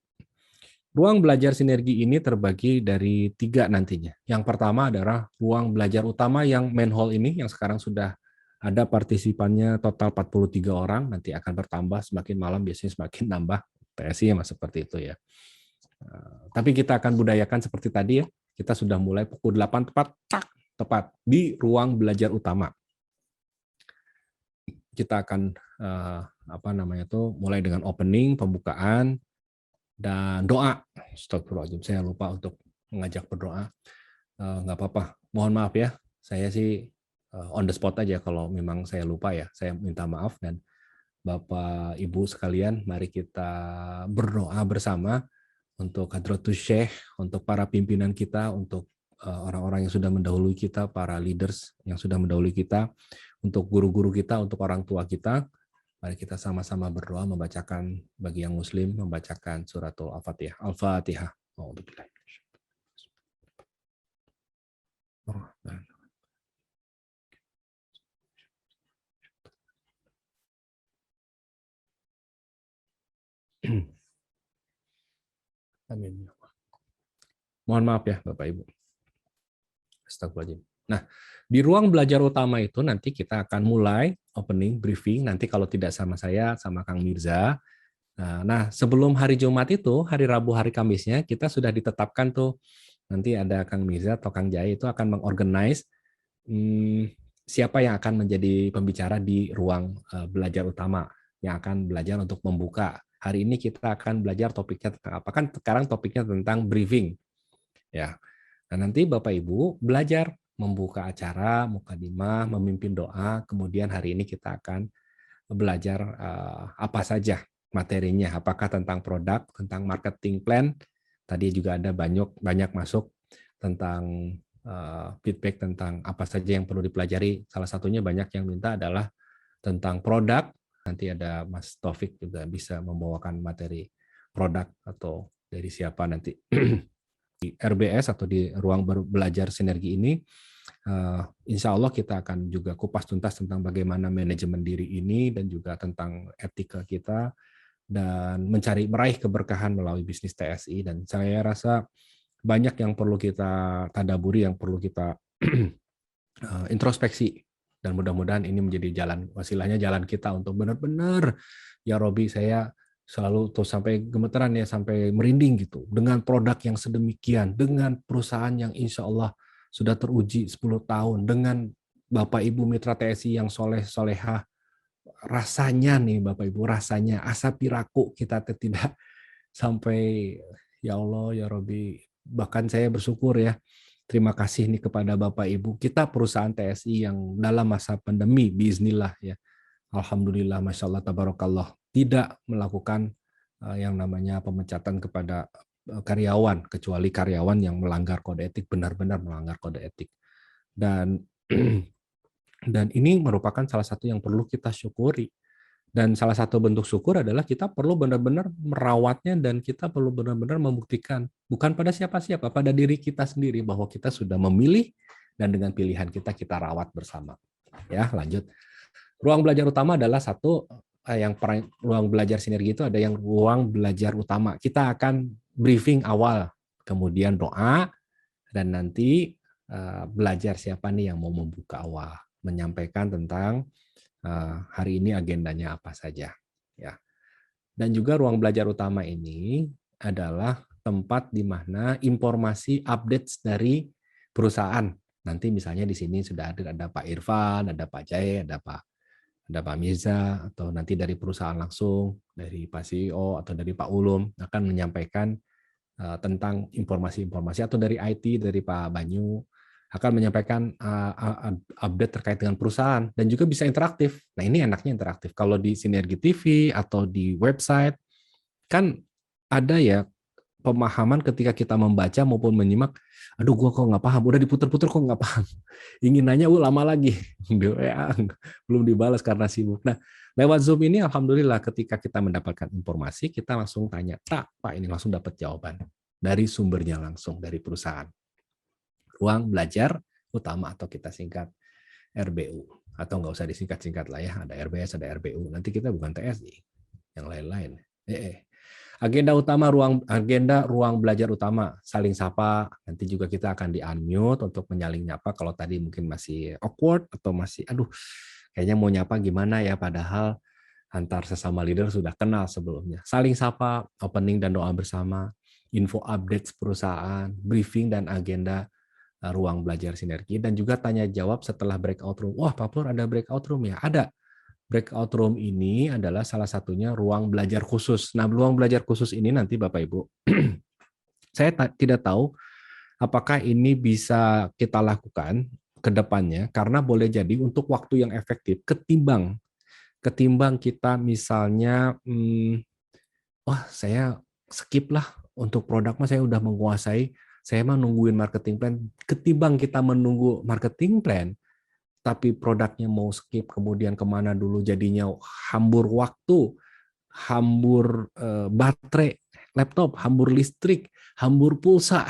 Ruang belajar sinergi ini terbagi dari 3 nantinya. Yang pertama adalah ruang belajar utama yang main hall ini, yang sekarang sudah ada partisipannya total 43 orang, nanti akan bertambah semakin malam, biasanya semakin nambah. TSI ya seperti itu ya. Tapi kita akan budayakan seperti tadi ya, kita sudah mulai pukul 8 tepat di ruang belajar utama. Kita akan mulai dengan opening, pembukaan, dan doa. Astagfirullahaladzim, saya lupa untuk mengajak berdoa. Nggak apa-apa, mohon maaf ya. Saya sih on the spot aja kalau memang saya lupa ya. Saya minta maaf, dan Bapak Ibu sekalian, mari kita berdoa bersama untuk Hadratus Syekh, untuk para pimpinan kita, untuk orang-orang yang sudah mendahului kita, para leaders yang sudah mendahului kita, untuk guru-guru kita, untuk orang tua kita. Mari kita sama-sama berdoa, membacakan bagi yang muslim, membacakan suratul Al-Fatihah. Al-Fatihah. Amin. Mohon maaf ya Bapak Ibu. Astagfirullahaladzim. Nah, di ruang belajar utama itu nanti kita akan mulai opening, briefing, nanti kalau tidak sama saya, sama Kang Mirza. Nah, sebelum hari Jumat itu, hari Rabu, hari Kamisnya, kita sudah ditetapkan tuh, nanti ada Kang Mirza atau Kang Jai itu akan mengorganize siapa yang akan menjadi pembicara di ruang belajar utama, yang akan belajar untuk membuka. Hari ini kita akan belajar topiknya tentang apa? Kan sekarang topiknya tentang briefing. Ya. Nah, nanti Bapak Ibu belajar membuka acara, mukadimah, memimpin doa, kemudian hari ini kita akan belajar apa saja materinya, apakah tentang produk, tentang marketing plan, tadi juga ada banyak masuk tentang feedback tentang apa saja yang perlu dipelajari, salah satunya banyak yang minta adalah tentang produk, nanti ada Mas Taufik juga bisa membawakan materi produk atau dari siapa nanti. Di RBS atau di ruang belajar sinergi ini, insya Allah kita akan juga kupas tuntas tentang bagaimana manajemen diri ini dan juga tentang etika kita dan meraih keberkahan melalui bisnis TSI. Dan saya rasa banyak yang perlu kita tadaburi, yang perlu kita introspeksi, dan mudah-mudahan ini menjadi wasilahnya jalan kita untuk benar-benar, ya Robi, saya selalu tuh sampai gemeteran ya, sampai merinding gitu, dengan produk yang sedemikian, dengan perusahaan yang insya Allah sudah teruji 10 tahun, dengan Bapak Ibu Mitra TSI yang soleh-solehah, rasanya nih Bapak Ibu, rasanya asa piraku kita tidak sampai, ya Allah, ya Robi, bahkan saya bersyukur ya, terima kasih nih kepada Bapak Ibu, kita perusahaan TSI yang dalam masa pandemi, biiznillah ya, alhamdulillah, masya Allah, tabarakallah, tidak melakukan yang namanya pemecatan kepada karyawan, kecuali karyawan yang melanggar kode etik, benar-benar melanggar kode etik. Dan ini merupakan salah satu yang perlu kita syukuri. Dan salah satu bentuk syukur adalah kita perlu benar-benar merawatnya, dan kita perlu benar-benar membuktikan, bukan pada siapa-siapa, pada diri kita sendiri, bahwa kita sudah memilih, dan dengan pilihan kita rawat bersama. Ya, lanjut. Ruang belajar utama adalah ruang belajar sinergi itu ada yang ruang belajar utama. Kita akan briefing awal, kemudian doa, dan nanti belajar siapa nih yang mau membuka awal, menyampaikan tentang hari ini agendanya apa saja. Ya. Dan juga ruang belajar utama ini adalah tempat di mana informasi updates dari perusahaan. Nanti misalnya di sini sudah ada Pak Irfan, ada Pak Jai, ada Pak Mirza, atau nanti dari perusahaan langsung, dari Pak CEO atau dari Pak Ulum akan menyampaikan tentang informasi-informasi, atau dari IT, dari Pak Banyu akan menyampaikan update terkait dengan perusahaan, dan juga bisa interaktif. Nah, ini enaknya interaktif. Kalau di Sinergi TV atau di website, kan ada ya pemahaman ketika kita membaca maupun menyimak, aduh gua kok nggak paham, udah diputer-puter kok nggak paham. Ingin nanya, lama lagi. Belum dibalas karena sibuk. Nah, lewat Zoom ini alhamdulillah ketika kita mendapatkan informasi, kita langsung tanya, Pak, ini langsung dapat jawaban dari sumbernya langsung, dari perusahaan. Ruang belajar utama atau kita singkat RBU. Atau nggak usah disingkat-singkat lah ya, ada RBS, ada RBU. Nanti kita bukan TSI, yang lain-lain. Agenda ruang belajar utama, saling sapa. Nanti juga kita akan di-unmute untuk menyaling nyapa. Kalau tadi mungkin masih awkward atau masih, aduh, kayaknya mau nyapa gimana ya, padahal antar sesama leader sudah kenal sebelumnya. Saling sapa, opening dan doa bersama, info update perusahaan, briefing dan agenda ruang belajar sinergi, dan juga tanya jawab setelah breakout room. Wah, Pak Pur, ada breakout room ya? Ada. Breakout room ini adalah salah satunya ruang belajar khusus. Nah, ruang belajar khusus ini nanti Bapak Ibu, saya tidak tahu apakah ini bisa kita lakukan ke depannya, karena boleh jadi untuk waktu yang efektif ketimbang kita misalnya, wah saya skip lah untuk produk mah saya udah menguasai, saya mah nungguin marketing plan, ketimbang kita menunggu marketing plan, tapi produknya mau skip, kemudian kemana dulu jadinya hambur waktu, hambur baterai laptop, hambur listrik, hambur pulsa.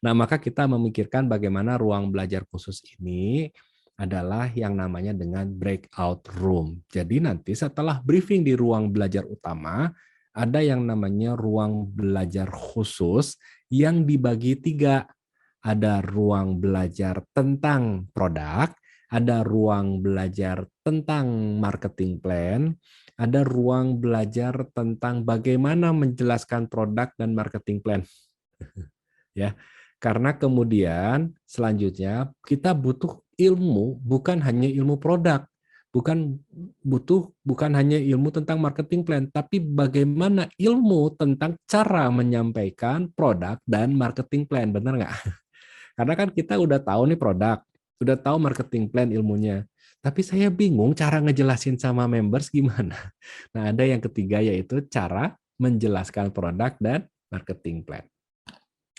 Nah, maka kita memikirkan bagaimana ruang belajar khusus ini adalah yang namanya dengan breakout room. Jadi nanti setelah briefing di ruang belajar utama, ada yang namanya ruang belajar khusus yang dibagi 3. Ada ruang belajar tentang produk, ada ruang belajar tentang marketing plan, ada ruang belajar tentang bagaimana menjelaskan produk dan marketing plan. Ya, karena kemudian selanjutnya kita butuh ilmu, bukan hanya ilmu produk, bukan hanya ilmu tentang marketing plan, tapi bagaimana ilmu tentang cara menyampaikan produk dan marketing plan, benar nggak? Karena kan kita udah tahu nih produk, udah tahu marketing plan ilmunya, tapi saya bingung cara ngejelasin sama members gimana. Nah, ada yang ketiga yaitu cara menjelaskan produk dan marketing plan.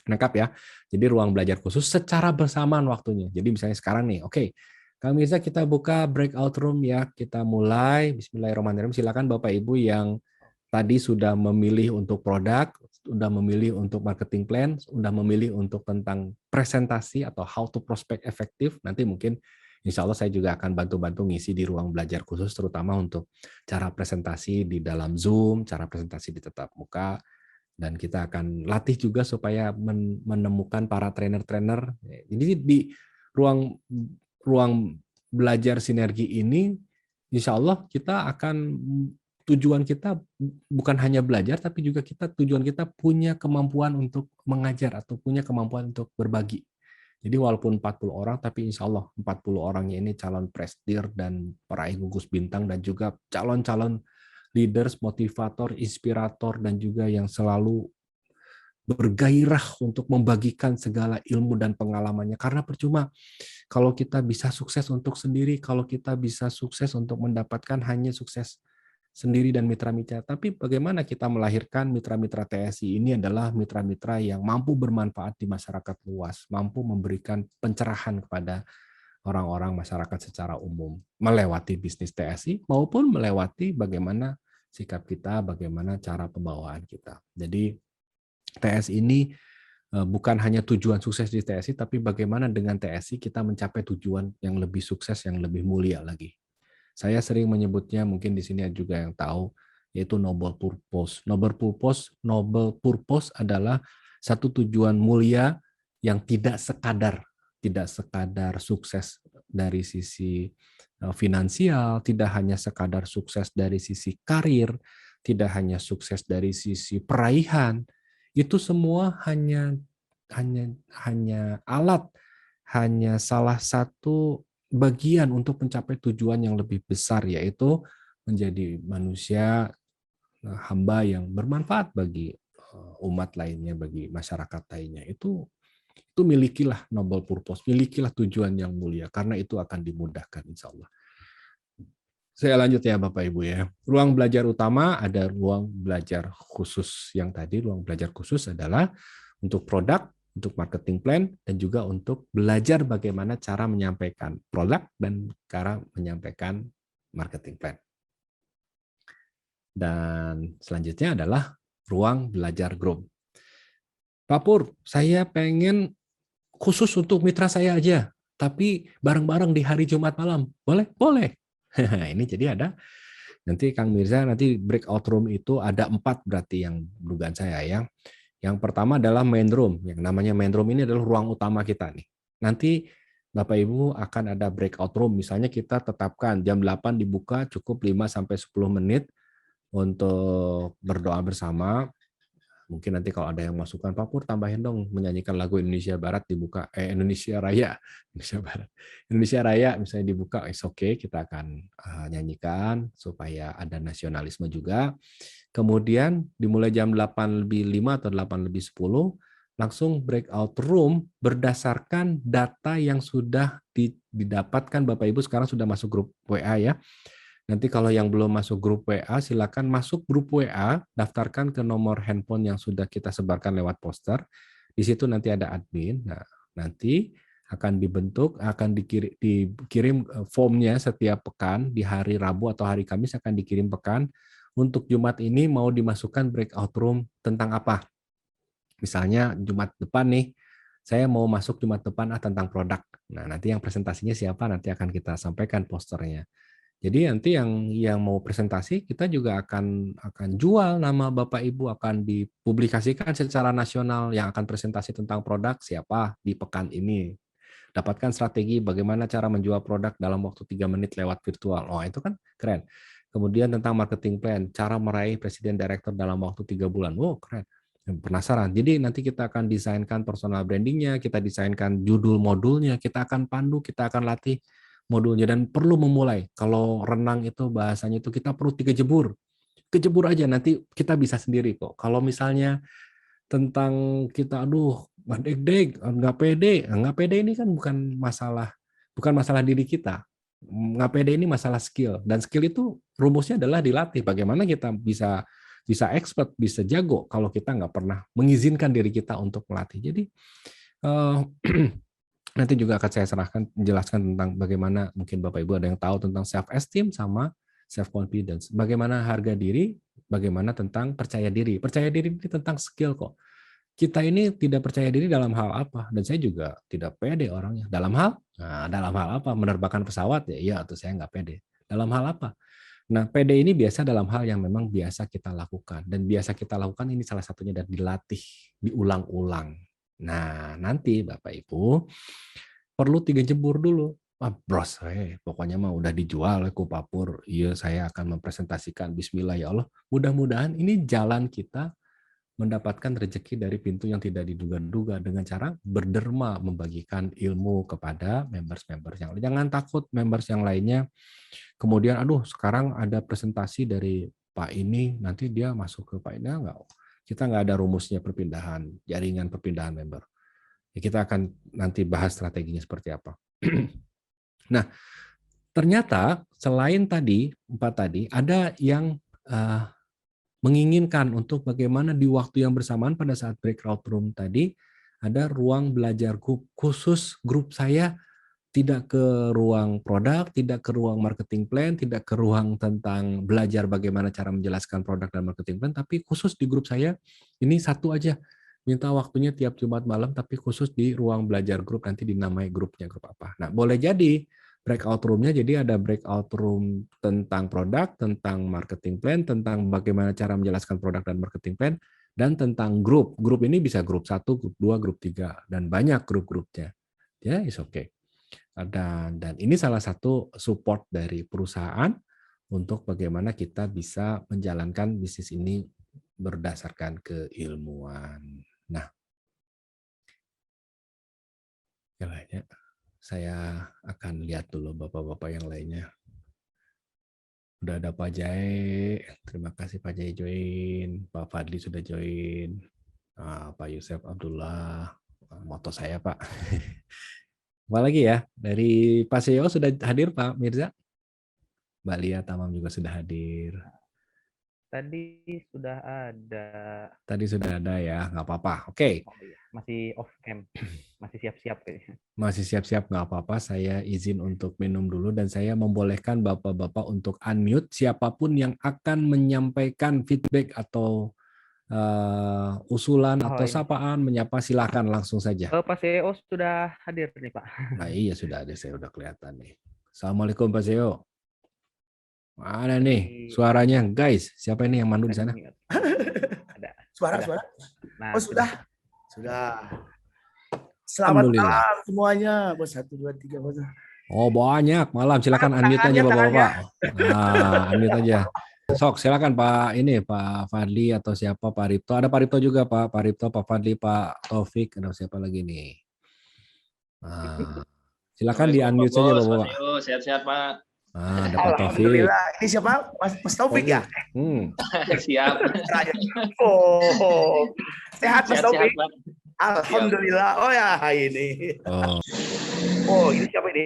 Lengkap ya. Jadi ruang belajar khusus secara bersamaan waktunya. Jadi misalnya sekarang nih, oke, Kang Mirza kita buka breakout room ya. Kita mulai. Bismillahirrahmanirrahim. Silakan Bapak Ibu yang tadi sudah memilih untuk produk, sudah memilih untuk marketing plan, sudah memilih untuk tentang presentasi atau how to prospect efektif. Nanti mungkin insya Allah saya juga akan bantu-bantu ngisi di ruang belajar khusus, terutama untuk cara presentasi di dalam Zoom, cara presentasi di tatap muka, dan kita akan latih juga supaya menemukan para trainer-trainer. Jadi di ruang belajar sinergi ini, insya Allah kita akan, tujuan kita bukan hanya belajar, tapi juga tujuan kita punya kemampuan untuk mengajar atau punya kemampuan untuk berbagi. Jadi walaupun 40 orang, tapi insya Allah 40 orangnya ini calon presidir dan peraih gugus bintang, dan juga calon-calon leaders, motivator, inspirator, dan juga yang selalu bergairah untuk membagikan segala ilmu dan pengalamannya. Karena percuma kalau kita bisa sukses untuk sendiri, kalau kita bisa sukses untuk mendapatkan hanya sukses sendiri dan mitra-mitra. Tapi bagaimana kita melahirkan mitra-mitra TSI ini adalah mitra-mitra yang mampu bermanfaat di masyarakat luas, mampu memberikan pencerahan kepada orang-orang masyarakat secara umum, melewati bisnis TSI maupun melewati bagaimana sikap kita, bagaimana cara pembawaan kita. Jadi TSI ini bukan hanya tujuan sukses di TSI, tapi bagaimana dengan TSI kita mencapai tujuan yang lebih sukses, yang lebih mulia lagi. Saya sering menyebutnya, mungkin di sini juga yang tahu, yaitu noble purpose. Noble purpose adalah satu tujuan mulia yang tidak sekadar sukses dari sisi finansial, tidak hanya sekadar sukses dari sisi karir, tidak hanya sukses dari sisi peraihan. Itu semua hanya alat, hanya salah satu bagian untuk mencapai tujuan yang lebih besar, yaitu menjadi manusia hamba yang bermanfaat bagi umat lainnya, bagi masyarakat lainnya. Itu milikilah noble purpose, milikilah tujuan yang mulia, karena itu akan dimudahkan insya Allah. Saya lanjut ya Bapak Ibu ya. Ruang belajar utama ada ruang belajar khusus. Yang tadi ruang belajar khusus adalah untuk produk, untuk marketing plan, dan juga untuk belajar bagaimana cara menyampaikan produk dan cara menyampaikan marketing plan. Dan selanjutnya adalah ruang belajar group. Pak Pur, saya pengen khusus untuk mitra saya aja. tapi bareng-bareng di hari Jumat malam. Boleh? Boleh. Ini jadi ada, nanti Kang Mirza, nanti breakout room itu ada 4 berarti yang dugaan saya ya. Yang pertama adalah main room. Yang namanya main room ini adalah ruang utama kita nih. Nanti Bapak Ibu akan ada breakout room. Misalnya kita tetapkan jam 8 dibuka, cukup 5-10 menit untuk berdoa bersama. Mungkin nanti kalau ada yang masukan, Pak Pur tambahin dong menyanyikan lagu Indonesia Barat dibuka, Indonesia Raya, Indonesia Barat, Indonesia Raya misalnya dibuka, oke, kita akan nyanyikan supaya ada nasionalisme juga. Kemudian dimulai jam 8:05 atau 8:10, langsung breakout room berdasarkan data yang sudah didapatkan Bapak Ibu sekarang sudah masuk grup WA ya. Nanti kalau yang belum masuk grup WA, silakan masuk grup WA, daftarkan ke nomor handphone yang sudah kita sebarkan lewat poster. Di situ nanti ada admin. Nah, nanti akan dibentuk, akan dikirim formnya setiap pekan, di hari Rabu atau hari Kamis akan dikirim pekan. Untuk Jumat ini mau dimasukkan breakout room tentang apa? Misalnya Jumat depan nih, saya mau masuk Jumat depan tentang produk. Nah, nanti yang presentasinya siapa nanti akan kita sampaikan posternya. Jadi nanti yang mau presentasi kita juga akan jual nama Bapak Ibu, akan dipublikasikan secara nasional yang akan presentasi tentang produk siapa di pekan ini. Dapatkan strategi bagaimana cara menjual produk dalam waktu 3 menit lewat virtual. Oh, itu kan keren. Kemudian tentang marketing plan, cara meraih presiden director dalam waktu 3 bulan. Oh, keren. Penasaran. Jadi nanti kita akan desainkan personal brandingnya, kita desainkan judul modulnya, kita akan pandu, kita akan latih modulnya, dan perlu memulai. Kalau renang itu bahasanya itu kita perlu 3 jebur. Kejebur aja, nanti kita bisa sendiri kok. Kalau misalnya tentang kita deg-deg, nggak pede ini kan bukan masalah diri kita. Nggak pede ini masalah skill, dan skill itu rumusnya adalah dilatih. Bagaimana kita bisa expert, bisa jago kalau kita nggak pernah mengizinkan diri kita untuk melatih. Jadi nanti juga akan saya menjelaskan tentang bagaimana mungkin Bapak Ibu ada yang tahu tentang self esteem sama self confidence. Bagaimana harga diri, bagaimana tentang percaya diri. Percaya diri ini tentang skill kok. Kita ini tidak percaya diri dalam hal apa, dan saya juga tidak pede orangnya. Dalam hal apa? Menerbangkan pesawat ya, iya, atau saya nggak pede. Dalam hal apa? Nah, pede ini biasa dalam hal yang memang biasa kita lakukan, dan biasa kita lakukan ini salah satunya dan dilatih, diulang-ulang. Nah, nanti Bapak Ibu perlu 3 jebur dulu. Bros, pokoknya mah udah dijual ku Papur. Iya, saya akan mempresentasikan. Bismillah ya Allah. Mudah-mudahan ini jalan kita mendapatkan rezeki dari pintu yang tidak diduga-duga dengan cara berderma membagikan ilmu kepada members-members yang lain. Jangan takut members yang lainnya. Kemudian, sekarang ada presentasi dari Pak ini, nanti dia masuk ke Pak ini, enggak. Kita nggak ada rumusnya perpindahan, jaringan perpindahan member. Ya, kita akan nanti bahas strateginya seperti apa. Nah, ternyata selain 4 tadi, ada yang menginginkan untuk bagaimana di waktu yang bersamaan pada saat breakout room tadi, ada ruang belajar khusus grup saya, tidak ke ruang produk, tidak ke ruang marketing plan, tidak ke ruang tentang belajar bagaimana cara menjelaskan produk dan marketing plan, tapi khusus di grup saya, ini satu aja. Minta waktunya tiap Jumat malam, tapi khusus di ruang belajar grup, nanti dinamai grupnya grup apa. Nah, boleh jadi breakout room-nya jadi ada breakout room tentang produk, tentang marketing plan, tentang bagaimana cara menjelaskan produk dan marketing plan, dan tentang grup. Grup ini bisa grup 1, grup 2, grup 3, dan banyak grup-grupnya. Ya, is okay. Dan ini salah satu support dari perusahaan untuk bagaimana kita bisa menjalankan bisnis ini berdasarkan keilmuan. Nah, yang lainnya saya akan lihat dulu bapak-bapak yang lainnya. Udah ada Pak Jae, terima kasih Pak Jae join, Pak Fadli sudah join, Pak Yusef Abdullah, moto saya Pak. Apa lagi ya? Dari Pak CEO sudah hadir Pak Mirza? Mbak Lia Tamam juga sudah hadir. Tadi sudah ada. Tadi sudah ada ya, nggak apa-apa. Oke. Oh, iya. Masih off cam, masih siap-siap kayaknya. Masih siap-siap, nggak apa-apa. Saya izin untuk minum dulu dan saya membolehkan bapak-bapak untuk unmute siapapun yang akan menyampaikan feedback atau usulan Oh, atau ini. sapaan, menyapa, silakan langsung saja. Pak CEO sudah hadir nih, Pak. Nah iya sudah ada, saya udah kelihatan nih. Assalamualaikum Pak Seo. Mana nih Tadi suaranya guys? Siapa ini yang mandu di sana? mute. Ada. Suara. Nah, Oh sudah. Selamat Alhamdulillah. malam semuanya. Bos 1, 2, 3. Bos. Oh banyak, malam silakan unmute aja Bapak-bapak. Nah, unmute aja. Sok silakan Pak ini Pak Fadli atau siapa Pak Ripto. Ada Pak Ripto juga Pak Ripto, Pak Fadli, Pak Taufik, ada siapa lagi nih? Nah, silakan di unmute saja Bapak-bapak. Sehat-sehat Pak. Nah, ada Pak Taufik. Alhamdulillah. Ini siapa? Mas Taufik ya? Siap. Oh, sehat Mas Sehat-sehat Taufik. Pak. Alhamdulillah. Oh ya ini. Oh ini siapa ini?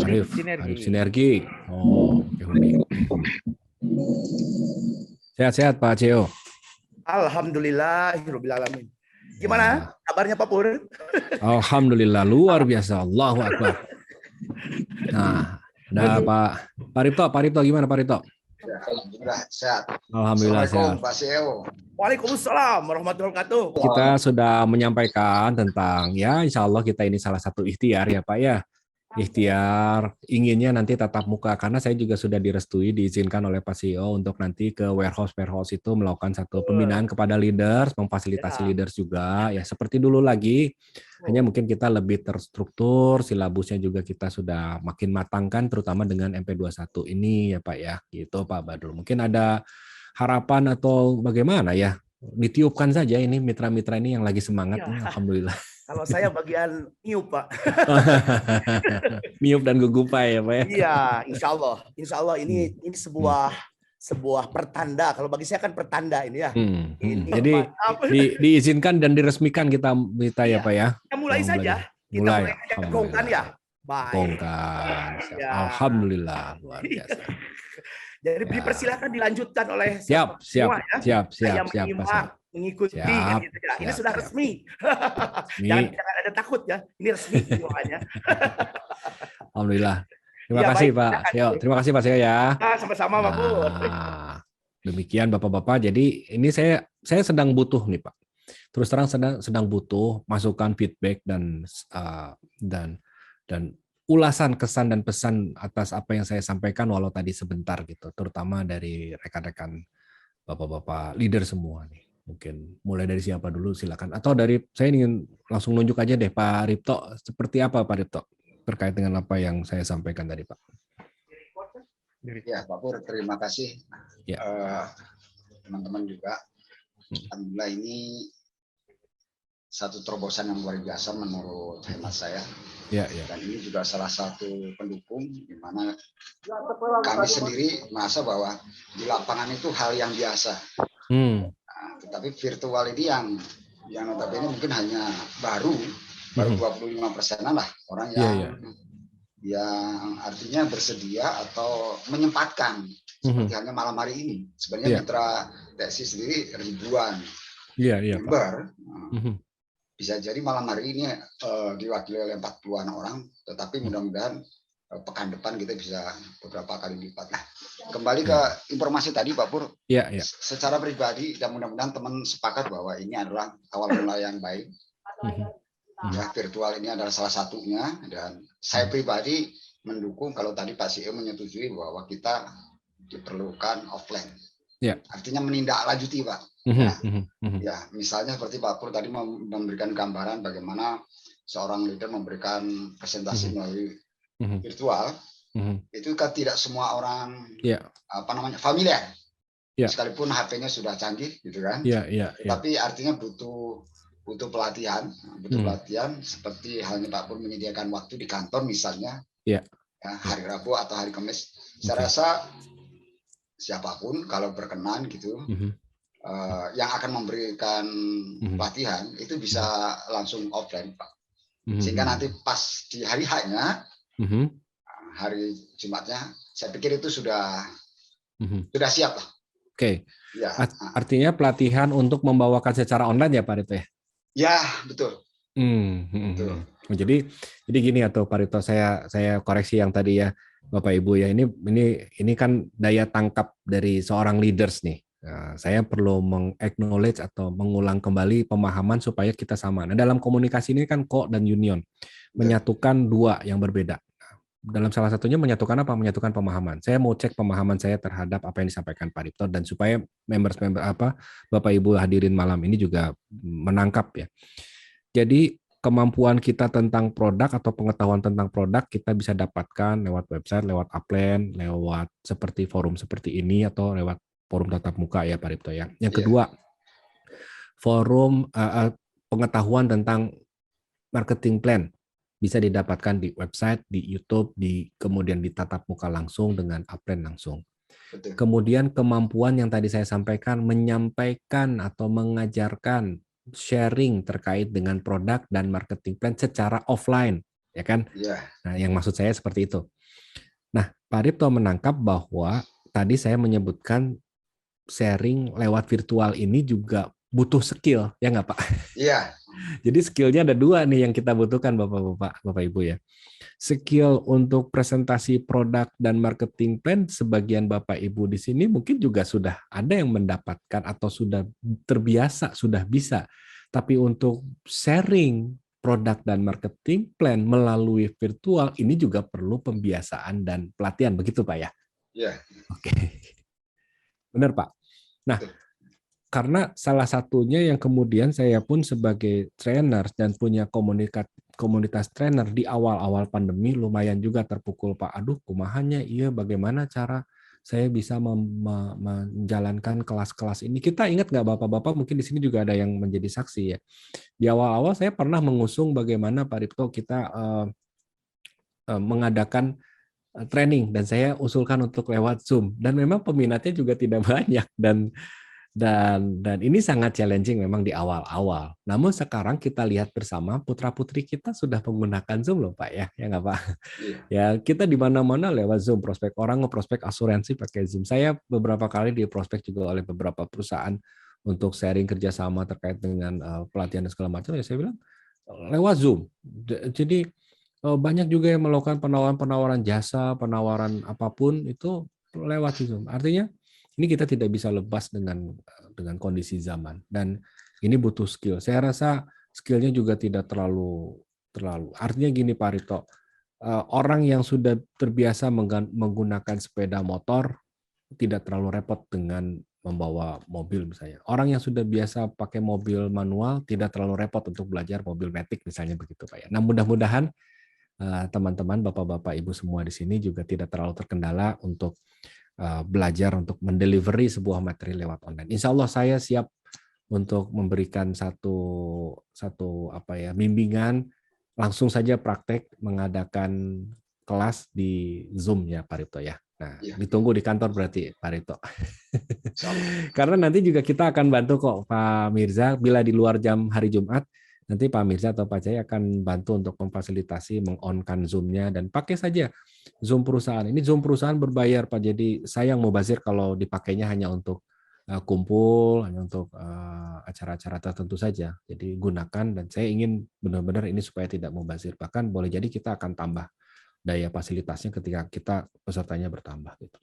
Arif Sinergi. Oh, Yahudi. Sehat-sehat Pak CEO. Alhamdulillahirabbil alamin. Gimana kabarnya Pak Pur? Alhamdulillah luar biasa. Allahu Akbar. Nah, ada Pak Ripto gimana Pak Ripto? Alhamdulillah sehat. Alhamdulillah sehat. Pak CEO. Waalaikumsalam warahmatullahi wabarakatuh. Kita sudah menyampaikan tentang ya insya Allah kita ini salah satu ikhtiar ya Pak ya. Ikhtiar inginnya nanti tatap muka karena saya juga sudah direstui diizinkan oleh Pak CEO untuk nanti ke warehouse itu melakukan satu pembinaan kepada leaders, memfasilitasi leaders juga ya seperti dulu lagi. Hanya mungkin kita lebih terstruktur, silabusnya juga kita sudah makin matangkan terutama dengan MP21 ini ya Pak ya. Gitu Pak Badrul. Mungkin ada harapan atau bagaimana ya? Ditiupkan saja ini mitra-mitra ini yang lagi semangat ini alhamdulillah. Kalau saya bagian niup Pak. Niup dan gugupai ya Pak ya. Iya, insya Allah ini sebuah pertanda. Kalau bagi saya kan pertanda ini ya. Jadi diizinkan dan diresmikan kita ya Pak ya. Kita mulai saja. Kita mulai bongkar ya. Baik. Bongkar. Alhamdulillah luar biasa. Jadi dipersilakan dilanjutkan oleh siap mengikuti gitu ya. Ini sudah resmi. Jangan ada takut ya. Ini resmi semuanya. Alhamdulillah. Terima kasih Pak Seo. Terima kasih Pak Seo ya. Sama-sama Pak Pur. Demikian Bapak-bapak. Jadi ini saya sedang butuh nih Pak. Terus terang sedang butuh masukan feedback dan ulasan kesan dan pesan atas apa yang saya sampaikan walau tadi sebentar gitu, terutama dari rekan-rekan Bapak-bapak leader semua nih. Mungkin mulai dari siapa dulu silakan atau dari saya ingin langsung nunjuk aja deh Pak Ripto, seperti apa Pak Ripto terkait dengan apa yang saya sampaikan tadi Pak. Ya Pak Pur, terima kasih. Ya. Teman-teman juga. Alhamdulillah ini satu terobosan yang luar biasa menurut hemat saya. Ya. Dan ini juga salah satu pendukung di mana kami sendiri merasa bahwa di lapangan itu hal yang biasa. Nah, tetapi virtual ini yang notabene mungkin hanya baru 25%-an lah orang yang artinya bersedia atau menyempatkan seperti hanya malam hari ini. Sebenarnya mitra TSI sendiri ribuan member. Bisa jadi malam hari ini diwakili oleh 40-an orang, tetapi mudah-mudahan pekan depan kita bisa beberapa kali lipat. Nah, kembali ke informasi tadi Pak Pur, secara pribadi dan mudah-mudahan teman sepakat bahwa ini adalah awal mula yang baik. Ya, virtual ini adalah salah satunya dan saya pribadi mendukung kalau tadi Pak CEO menyetujui bahwa kita diperlukan offline. Artinya menindaklanjuti Pak. Ya, misalnya seperti Pak Pur tadi memberikan gambaran bagaimana seorang leader memberikan presentasi melalui virtual, itu kan tidak semua orang familiar, sekalipun HP-nya sudah canggih, gitu kan? Tapi artinya butuh pelatihan, seperti halnya Pak Pur menyediakan waktu di kantor misalnya, hari Rabu atau hari Kamis. Saya rasa siapapun kalau berkenan gitu. Yang akan memberikan pelatihan itu bisa langsung offline Pak, sehingga nanti pas di hari H-nya, hari Jumatnya, saya pikir itu sudah siap lah. Oke. Ya. Artinya pelatihan untuk membawakan secara online ya Pak Rito ya? Ya betul. Betul. Jadi gini atau Pak Rito, saya koreksi yang tadi ya. Bapak Ibu ya, ini kan daya tangkap dari seorang leaders nih. Nah, saya perlu meng-acknowledge atau mengulang kembali pemahaman supaya kita sama. Nah, dalam komunikasi ini kan co dan union menyatukan dua yang berbeda. Nah, dalam salah satunya menyatukan apa? Menyatukan pemahaman. Saya mau cek pemahaman saya terhadap apa yang disampaikan Pak Ripto dan supaya member Bapak Ibu hadirin malam ini juga menangkap ya. Jadi kemampuan kita tentang produk atau pengetahuan tentang produk kita bisa dapatkan lewat website, lewat upline, lewat seperti forum seperti ini atau lewat forum tatap muka ya Pak Ripto ya. Yang kedua, forum pengetahuan tentang marketing plan bisa didapatkan di website, di YouTube, kemudian di tatap muka langsung dengan upline langsung. Betul. Kemudian kemampuan yang tadi saya sampaikan menyampaikan atau mengajarkan sharing terkait dengan produk dan marketing plan secara offline, ya kan? Iya. Nah, yang maksud saya seperti itu. Nah, Pak Ripto menangkap bahwa tadi saya menyebutkan sharing lewat virtual ini juga butuh skill, ya nggak Pak? Iya. Jadi skillnya ada dua nih yang kita butuhkan Bapak Ibu ya. Skill untuk presentasi produk dan marketing plan, sebagian Bapak Ibu di sini mungkin juga sudah ada yang mendapatkan atau sudah terbiasa, sudah bisa. Tapi untuk sharing produk dan marketing plan melalui virtual, ini juga perlu pembiasaan dan pelatihan, begitu Pak ya? Iya. Oke. Benar Pak. Nah, karena salah satunya yang kemudian saya pun sebagai trainer dan punya komunitas trainer di awal-awal pandemi lumayan juga terpukul Pak. Aduh, kumahanya iya bagaimana cara saya bisa menjalankan kelas-kelas ini. Kita ingat nggak Bapak-Bapak mungkin di sini juga ada yang menjadi saksi ya. Di awal-awal saya pernah mengusung bagaimana Pak Ripto kita mengadakan training dan saya usulkan untuk lewat Zoom dan memang peminatnya juga tidak banyak dan ini sangat challenging memang di awal-awal. Namun sekarang kita lihat bersama putra-putri kita sudah menggunakan Zoom loh Pak ya, ya nggak Pak? Iya. Ya kita di mana-mana lewat Zoom, prospek orang ngeprospek asuransi pakai Zoom. Saya beberapa kali diprospek juga oleh beberapa perusahaan untuk sharing kerjasama terkait dengan pelatihan dan segala macam. Ya saya bilang lewat Zoom. Jadi banyak juga yang melakukan penawaran jasa, penawaran apapun itu lewat Zoom. Artinya ini kita tidak bisa lepas dengan kondisi zaman dan ini butuh skill. Saya rasa skillnya juga tidak terlalu. Artinya gini Pak Rito, orang yang sudah terbiasa menggunakan sepeda motor tidak terlalu repot dengan membawa mobil misalnya. Orang yang sudah biasa pakai mobil manual tidak terlalu repot untuk belajar mobil matic misalnya begitu Pak ya. Nah mudah-mudahan teman-teman, bapak-bapak, ibu semua di sini juga tidak terlalu terkendala untuk belajar untuk mendelivery sebuah materi lewat online. Insya Allah saya siap untuk memberikan satu bimbingan, langsung saja praktek mengadakan kelas di Zoom ya Pak Ripto ya. Nah, ditunggu di kantor berarti Pak Ripto. Karena nanti juga kita akan bantu kok Pak Mirza bila di luar jam hari Jumat. Nanti Pak Mirza atau Pak Jaya akan bantu untuk memfasilitasi meng-on-kan Zoom-nya dan pakai saja Zoom perusahaan. Ini Zoom perusahaan berbayar Pak, jadi sayang mubazir kalau dipakainya hanya untuk kumpul, hanya untuk acara-acara tertentu saja. Jadi gunakan dan saya ingin benar-benar ini supaya tidak mubazir. Bahkan boleh jadi kita akan tambah daya fasilitasnya ketika kita pesertanya bertambah. Gitu.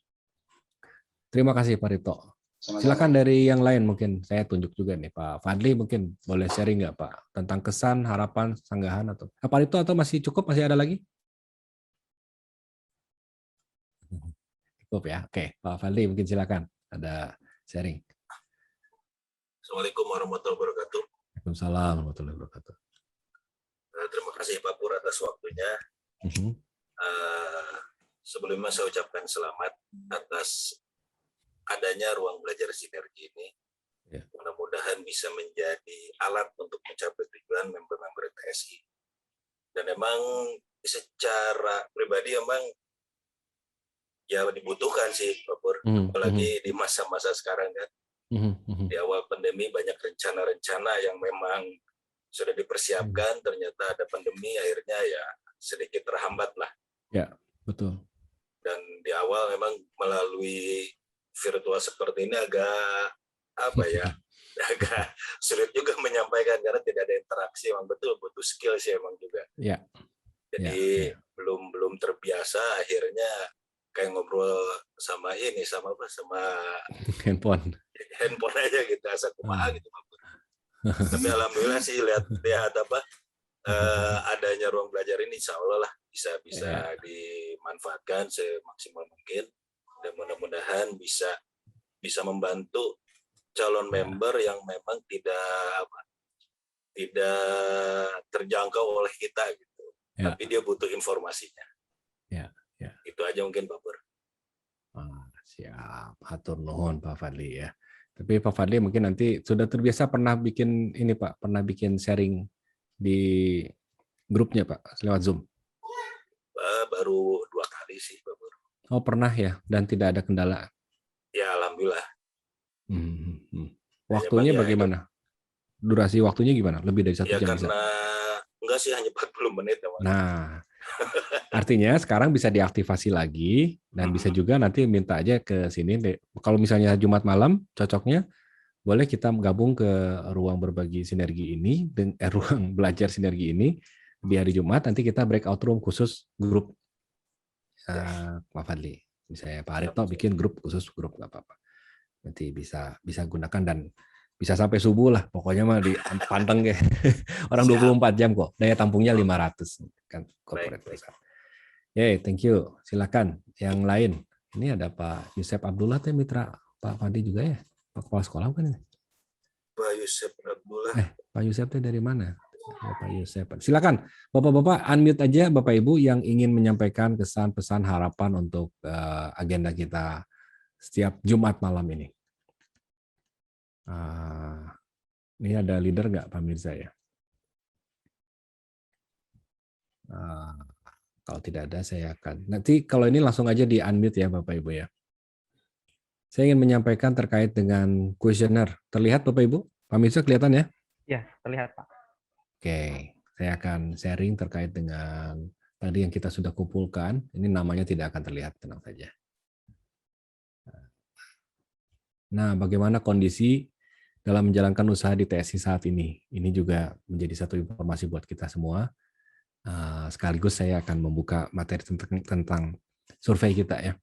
Terima kasih Pak Ripto. Silakan dari yang lain mungkin saya tunjuk juga nih Pak Fadli mungkin boleh sharing nggak Pak tentang kesan, harapan, sanggahan atau apa itu atau masih cukup masih ada lagi? Cukup ya. Oke, Pak Fadli mungkin silakan ada sharing. Assalamualaikum warahmatullahi wabarakatuh. Waalaikumsalam warahmatullahi wabarakatuh. Terima kasih Pak Pur atas waktunya. Sebelumnya saya ucapkan selamat atas adanya ruang belajar sinergi ini. Ya. Mudah-mudahan bisa menjadi alat untuk mencapai tujuan member-member TSI. Dan memang secara pribadi memang ya dibutuhkan sih Pak Pur. Apalagi di masa-masa sekarang kan. Di awal pandemi banyak rencana-rencana yang memang sudah dipersiapkan, ternyata ada pandemi akhirnya ya sedikit terhambat lah. Ya, betul. Dan di awal memang melalui virtual seperti ini agak sulit juga menyampaikan karena tidak ada interaksi. Emang betul butuh skill sih emang juga. Ya. Jadi belum terbiasa, akhirnya kayak ngobrol sama handphone. handphone aja gitu, asa kumaha gitu. Tapi alhamdulillah sih lihat adanya ruang belajar ini, insya Allah lah bisa dimanfaatkan semaksimal mungkin, dan mudah-mudahan bisa membantu calon member yang memang tidak terjangkau oleh kita gitu, tapi dia butuh informasinya. Itu aja mungkin Pak Pur. Siap, hatur nuhun Pak Fadli ya. Tapi Pak Fadli mungkin nanti sudah terbiasa pernah bikin ini Pak, pernah bikin sharing di grupnya Pak lewat Zoom. Baru 2 kali sih Pak Pur. Oh pernah ya, dan tidak ada kendala. Ya alhamdulillah. Waktunya bagaimana? Durasi waktunya gimana? Lebih dari 1 jam karena bisa? Enggak sih, hanya 40 menit. Nah, artinya sekarang bisa diaktifasi lagi dan bisa juga nanti minta aja ke sini. Kalau misalnya Jumat malam cocoknya, boleh kita gabung ke ruang berbagi sinergi ini, ruang belajar sinergi ini di hari Jumat. Nanti kita breakout room khusus grup Pak Fadli. Misalnya Pak Arifno bikin grup khusus grup, nggak apa-apa. Nanti bisa gunakan dan bisa sampai subuh lah, pokoknya mah dipanteng ya. Orang 24 jam kok, daya tampungnya 500 kan corporate perusahaan. Thank you. Silakan yang lain. Ini ada Pak Yusef Abdullah teh mitra Pak Fadli juga ya, Pak Kepala Sekolah bukan ini? Pak Yusef Abdullah. Pak Yusef teh dari mana? Pak Yusef. Silakan Bapak-bapak unmute aja Bapak Ibu yang ingin menyampaikan kesan, pesan, harapan untuk agenda kita setiap Jumat malam ini. Ini ada leader nggak Pak Mirza ya? Kalau tidak ada saya akan. Nanti kalau ini langsung aja di unmute ya Bapak Ibu ya. Saya ingin menyampaikan terkait dengan kuesioner. Terlihat Bapak Ibu? Pak Mirza kelihatan ya? Ya, terlihat Pak. Oke, saya akan sharing terkait dengan tadi yang kita sudah kumpulkan. Ini namanya tidak akan terlihat, tenang saja. Nah, bagaimana kondisi dalam menjalankan usaha di TSI saat ini? Ini juga menjadi satu informasi buat kita semua. Sekaligus saya akan membuka materi tentang survei kita ya.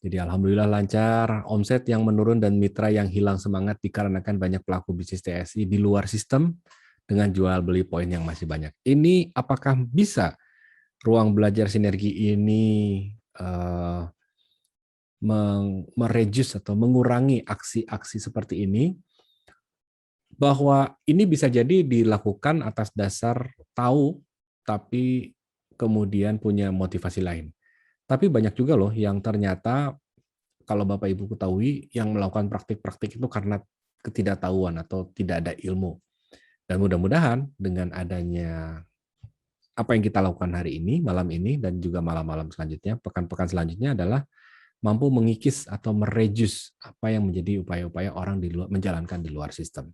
Jadi alhamdulillah lancar, omset yang menurun dan mitra yang hilang semangat dikarenakan banyak pelaku bisnis TSI di luar sistem dengan jual beli poin yang masih banyak. Ini apakah bisa ruang belajar sinergi ini mereduce atau mengurangi aksi-aksi seperti ini, bahwa ini bisa jadi dilakukan atas dasar tahu tapi kemudian punya motivasi lain. Tapi banyak juga loh yang ternyata kalau Bapak Ibu ketahui yang melakukan praktik-praktik itu karena ketidaktahuan atau tidak ada ilmu. Dan mudah-mudahan dengan adanya apa yang kita lakukan hari ini, malam ini, dan juga malam-malam selanjutnya, pekan-pekan selanjutnya adalah mampu mengikis atau mereduce apa yang menjadi upaya-upaya orang menjalankan di luar sistem.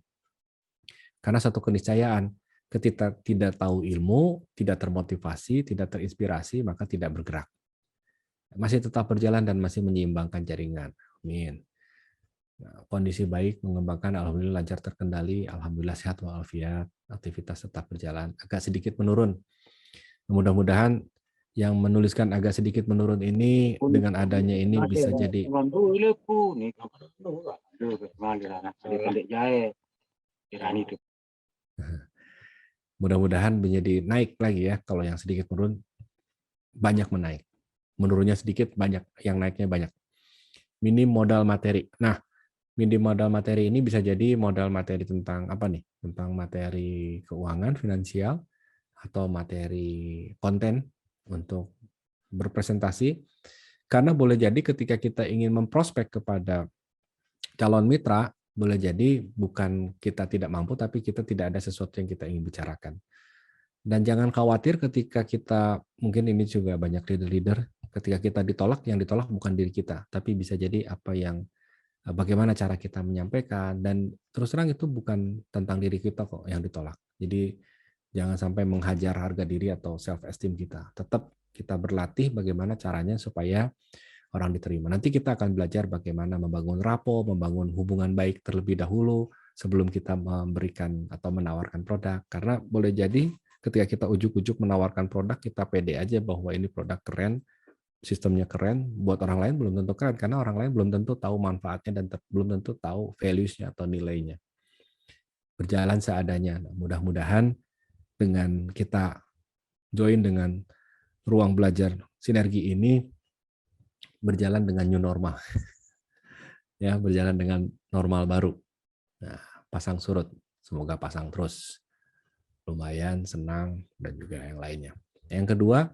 Karena satu keniscayaan, ketika tidak tahu ilmu, tidak termotivasi, tidak terinspirasi, maka tidak bergerak. Masih tetap berjalan dan masih menyeimbangkan jaringan. Amin. Nah, kondisi baik, mengembangkan, alhamdulillah lancar terkendali, alhamdulillah sehat walafiat, aktivitas tetap berjalan, agak sedikit menurun. Mudah-mudahan yang menuliskan agak sedikit menurun ini dengan adanya ini bisa jadi mudah-mudahan menjadi naik lagi ya. Kalau yang sedikit menurun banyak menaik, menurunnya sedikit banyak, yang naiknya banyak. Minim modal materi. Nah, minim modal materi ini bisa jadi modal materi tentang apa nih? Tentang materi keuangan, finansial, atau materi konten untuk berpresentasi. Karena boleh jadi ketika kita ingin memprospek kepada calon mitra, boleh jadi bukan kita tidak mampu, tapi kita tidak ada sesuatu yang kita ingin bicarakan. Dan jangan khawatir ketika kita, mungkin ini juga banyak leader-leader, ketika kita ditolak, yang ditolak bukan diri kita, tapi bisa jadi bagaimana cara kita menyampaikan, dan terus terang itu bukan tentang diri kita kok yang ditolak. Jadi jangan sampai menghajar harga diri atau self-esteem kita. Tetap kita berlatih bagaimana caranya supaya orang diterima. Nanti kita akan belajar bagaimana membangun rapport, membangun hubungan baik terlebih dahulu sebelum kita memberikan atau menawarkan produk. Karena boleh jadi ketika kita ujuk-ujuk menawarkan produk, kita pede aja bahwa ini produk keren, sistemnya keren, buat orang lain belum tentu keren, karena orang lain belum tentu tahu manfaatnya dan belum tentu tahu values-nya atau nilainya. Berjalan seadanya. Nah, mudah-mudahan dengan kita join dengan ruang belajar sinergi ini berjalan dengan new normal. Ya, berjalan dengan normal baru. Nah, pasang surut, semoga pasang terus. Lumayan, senang, dan juga yang lainnya. Yang kedua,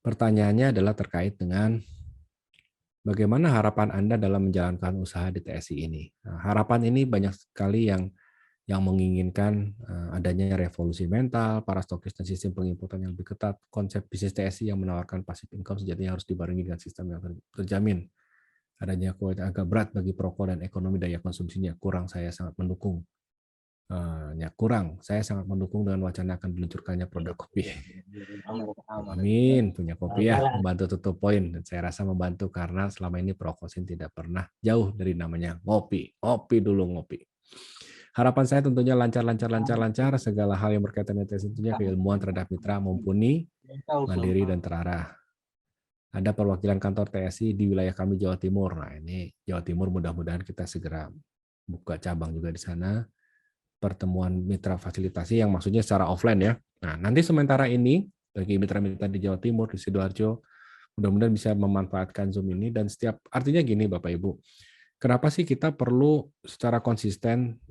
pertanyaannya adalah terkait dengan bagaimana harapan Anda dalam menjalankan usaha di TSI ini. Nah, harapan ini banyak sekali yang menginginkan adanya revolusi mental, para stokis dan sistem penginputan yang lebih ketat. Konsep bisnis TSI yang menawarkan passive income sejatinya harus dibarengi dengan sistem yang terjamin. Adanya kualitas agak berat bagi perokok dan ekonomi daya konsumsinya. Kurang, saya sangat mendukung. Saya sangat mendukung dengan wacana akan diluncurkannya produk kopi. Amin, punya kopi ya, membantu tutup poin. Dan saya rasa membantu karena selama ini Prokosin tidak pernah jauh dari namanya ngopi. Ngopi dulu, ngopi. Harapan saya tentunya lancar, segala hal yang berkaitan dengan tentunya keilmuan terhadap mitra mumpuni, mandiri, dan terarah. Ada perwakilan kantor TSI di wilayah kami Jawa Timur. Nah, ini Jawa Timur mudah-mudahan kita segera buka cabang juga di sana. Pertemuan mitra fasilitasi yang maksudnya secara offline ya. Nah, nanti sementara ini bagi mitra-mitra di Jawa Timur, di Sidoarjo, mudah-mudahan bisa memanfaatkan Zoom ini dan artinya gini Bapak Ibu, kenapa sih kita perlu secara konsisten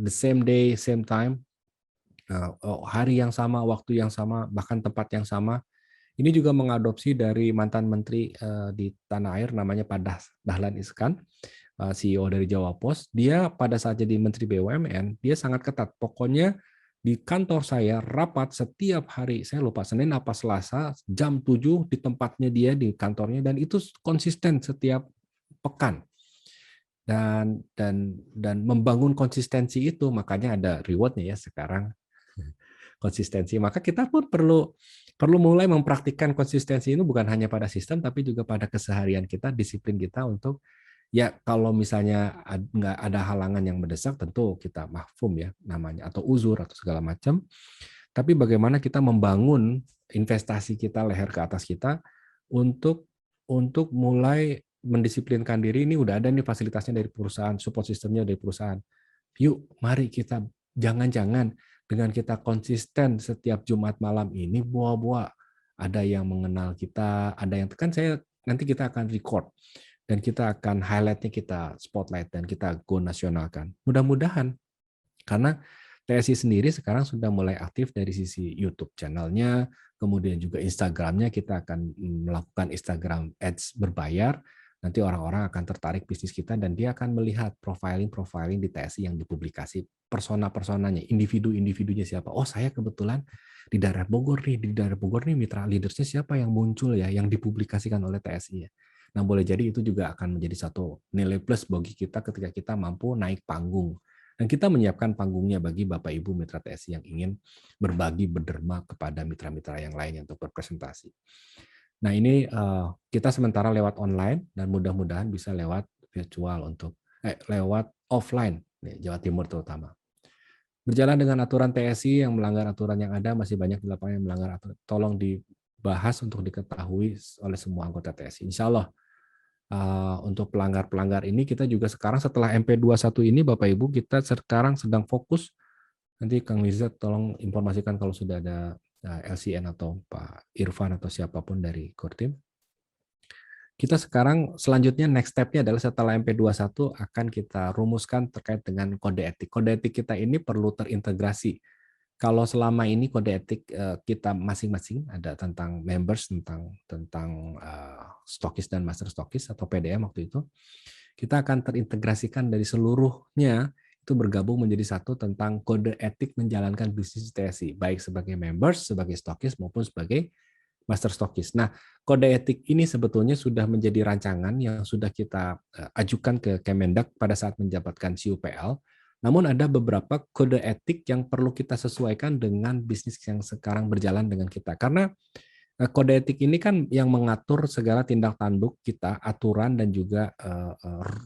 the same day, same time, hari yang sama, waktu yang sama, bahkan tempat yang sama. Ini juga mengadopsi dari mantan menteri di tanah air namanya Pak Dahlan Iskan, CEO dari Jawa Pos. Dia pada saat jadi Menteri BUMN, dia sangat ketat. Pokoknya di kantor saya rapat setiap hari, saya lupa Senin apa Selasa, jam 7 di tempatnya dia di kantornya, dan itu konsisten setiap pekan. Dan membangun konsistensi itu, makanya ada reward-nya ya sekarang, konsistensi. Maka kita pun perlu mulai mempraktikkan konsistensi ini bukan hanya pada sistem, tapi juga pada keseharian kita, disiplin kita untuk ya kalau misalnya nggak ada halangan yang mendesak, tentu kita mahfum ya namanya, atau uzur atau segala macam. Tapi bagaimana kita membangun investasi kita leher ke atas kita untuk mulai mendisiplinkan diri. Ini udah ada nih fasilitasnya dari perusahaan, support sistemnya dari perusahaan. Yuk, mari kita jangan-jangan dengan kita konsisten setiap Jumat malam ini buah-buah ada yang mengenal kita, ada yang nanti kita akan record. Dan kita akan highlight-nya, kita spotlight, dan kita go nasionalkan. Mudah-mudahan, karena TSI sendiri sekarang sudah mulai aktif dari sisi YouTube channel-nya, kemudian juga Instagram-nya, kita akan melakukan Instagram Ads berbayar, nanti orang-orang akan tertarik bisnis kita, dan dia akan melihat profiling di TSI yang dipublikasi, persona-personanya, individu-individunya siapa. Oh, saya kebetulan di daerah Bogor nih, mitra leaders-nya siapa yang muncul ya, yang dipublikasikan oleh TSI ya. Nah, boleh jadi itu juga akan menjadi satu nilai plus bagi kita ketika kita mampu naik panggung. Dan kita menyiapkan panggungnya bagi Bapak Ibu mitra TSI yang ingin berbagi, berderma kepada mitra-mitra yang lain untuk berpresentasi. Nah, ini kita sementara lewat online dan mudah-mudahan bisa lewat virtual lewat offline, Jawa Timur terutama. Berjalan dengan aturan TSI, yang melanggar aturan yang ada masih banyak di lapangan yang melanggar aturan. Tolong dibahas untuk diketahui oleh semua anggota TSI. Insya Allah untuk pelanggar-pelanggar ini kita juga sekarang setelah MP21 ini Bapak Ibu, kita sekarang sedang fokus. Nanti Kang Liza tolong informasikan kalau sudah ada LCN atau Pak Irfan atau siapapun dari core team. Kita sekarang selanjutnya next step-nya adalah setelah MP21 akan kita rumuskan terkait dengan kode etik. Kode etik kita ini perlu terintegrasi. Kalau selama ini kode etik kita masing-masing ada tentang members, tentang stokis dan master stokis atau PDM waktu itu, kita akan terintegrasikan dari seluruhnya, itu bergabung menjadi satu tentang kode etik menjalankan bisnis TSI, baik sebagai members, sebagai stokis maupun sebagai master stokis. Nah, kode etik ini sebetulnya sudah menjadi rancangan yang sudah kita ajukan ke Kemendak pada saat menjabatkan CUPL. Namun ada beberapa kode etik yang perlu kita sesuaikan dengan bisnis yang sekarang berjalan dengan kita. Karena kode etik ini kan yang mengatur segala tindak tanduk kita, aturan dan juga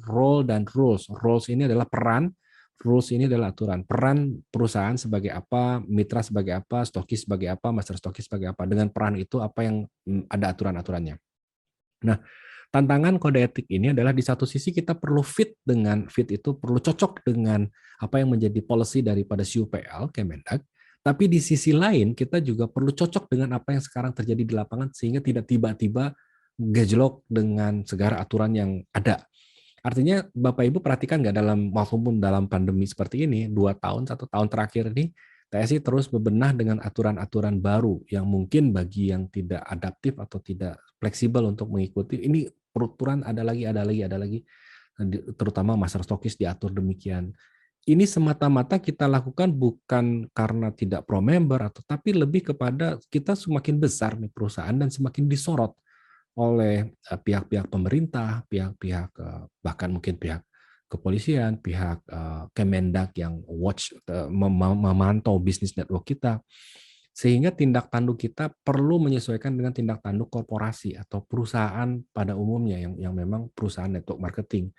role dan rules. Roles ini adalah peran, Rules ini adalah aturan. Peran perusahaan sebagai apa, mitra sebagai apa, stokis sebagai apa, master stokis sebagai apa. Dengan peran itu apa yang ada aturan-aturannya. Nah, tantangan kode etik ini adalah di satu sisi kita perlu fit itu perlu cocok dengan apa yang menjadi policy daripada SIUPL, Kemendag. Tapi di sisi lain kita juga perlu cocok dengan apa yang sekarang terjadi di lapangan sehingga tidak tiba-tiba gejlok dengan segala aturan yang ada. Artinya Bapak Ibu perhatikan nggak walaupun dalam pandemi seperti ini, 1 tahun terakhir ini, TSI terus bebenah dengan aturan-aturan baru yang mungkin bagi yang tidak adaptif atau tidak fleksibel untuk mengikuti, ini peraturan ada lagi, terutama master stokis diatur demikian. Ini semata-mata kita lakukan bukan karena tidak pro member, tapi lebih kepada kita semakin besar nih perusahaan dan semakin disorot oleh pihak-pihak pemerintah, pihak-pihak bahkan mungkin pihak kepolisian, pihak Kemendag yang memantau bisnis network kita, sehingga tindak tanduk kita perlu menyesuaikan dengan tindak tanduk korporasi atau perusahaan pada umumnya yang memang perusahaan network marketing.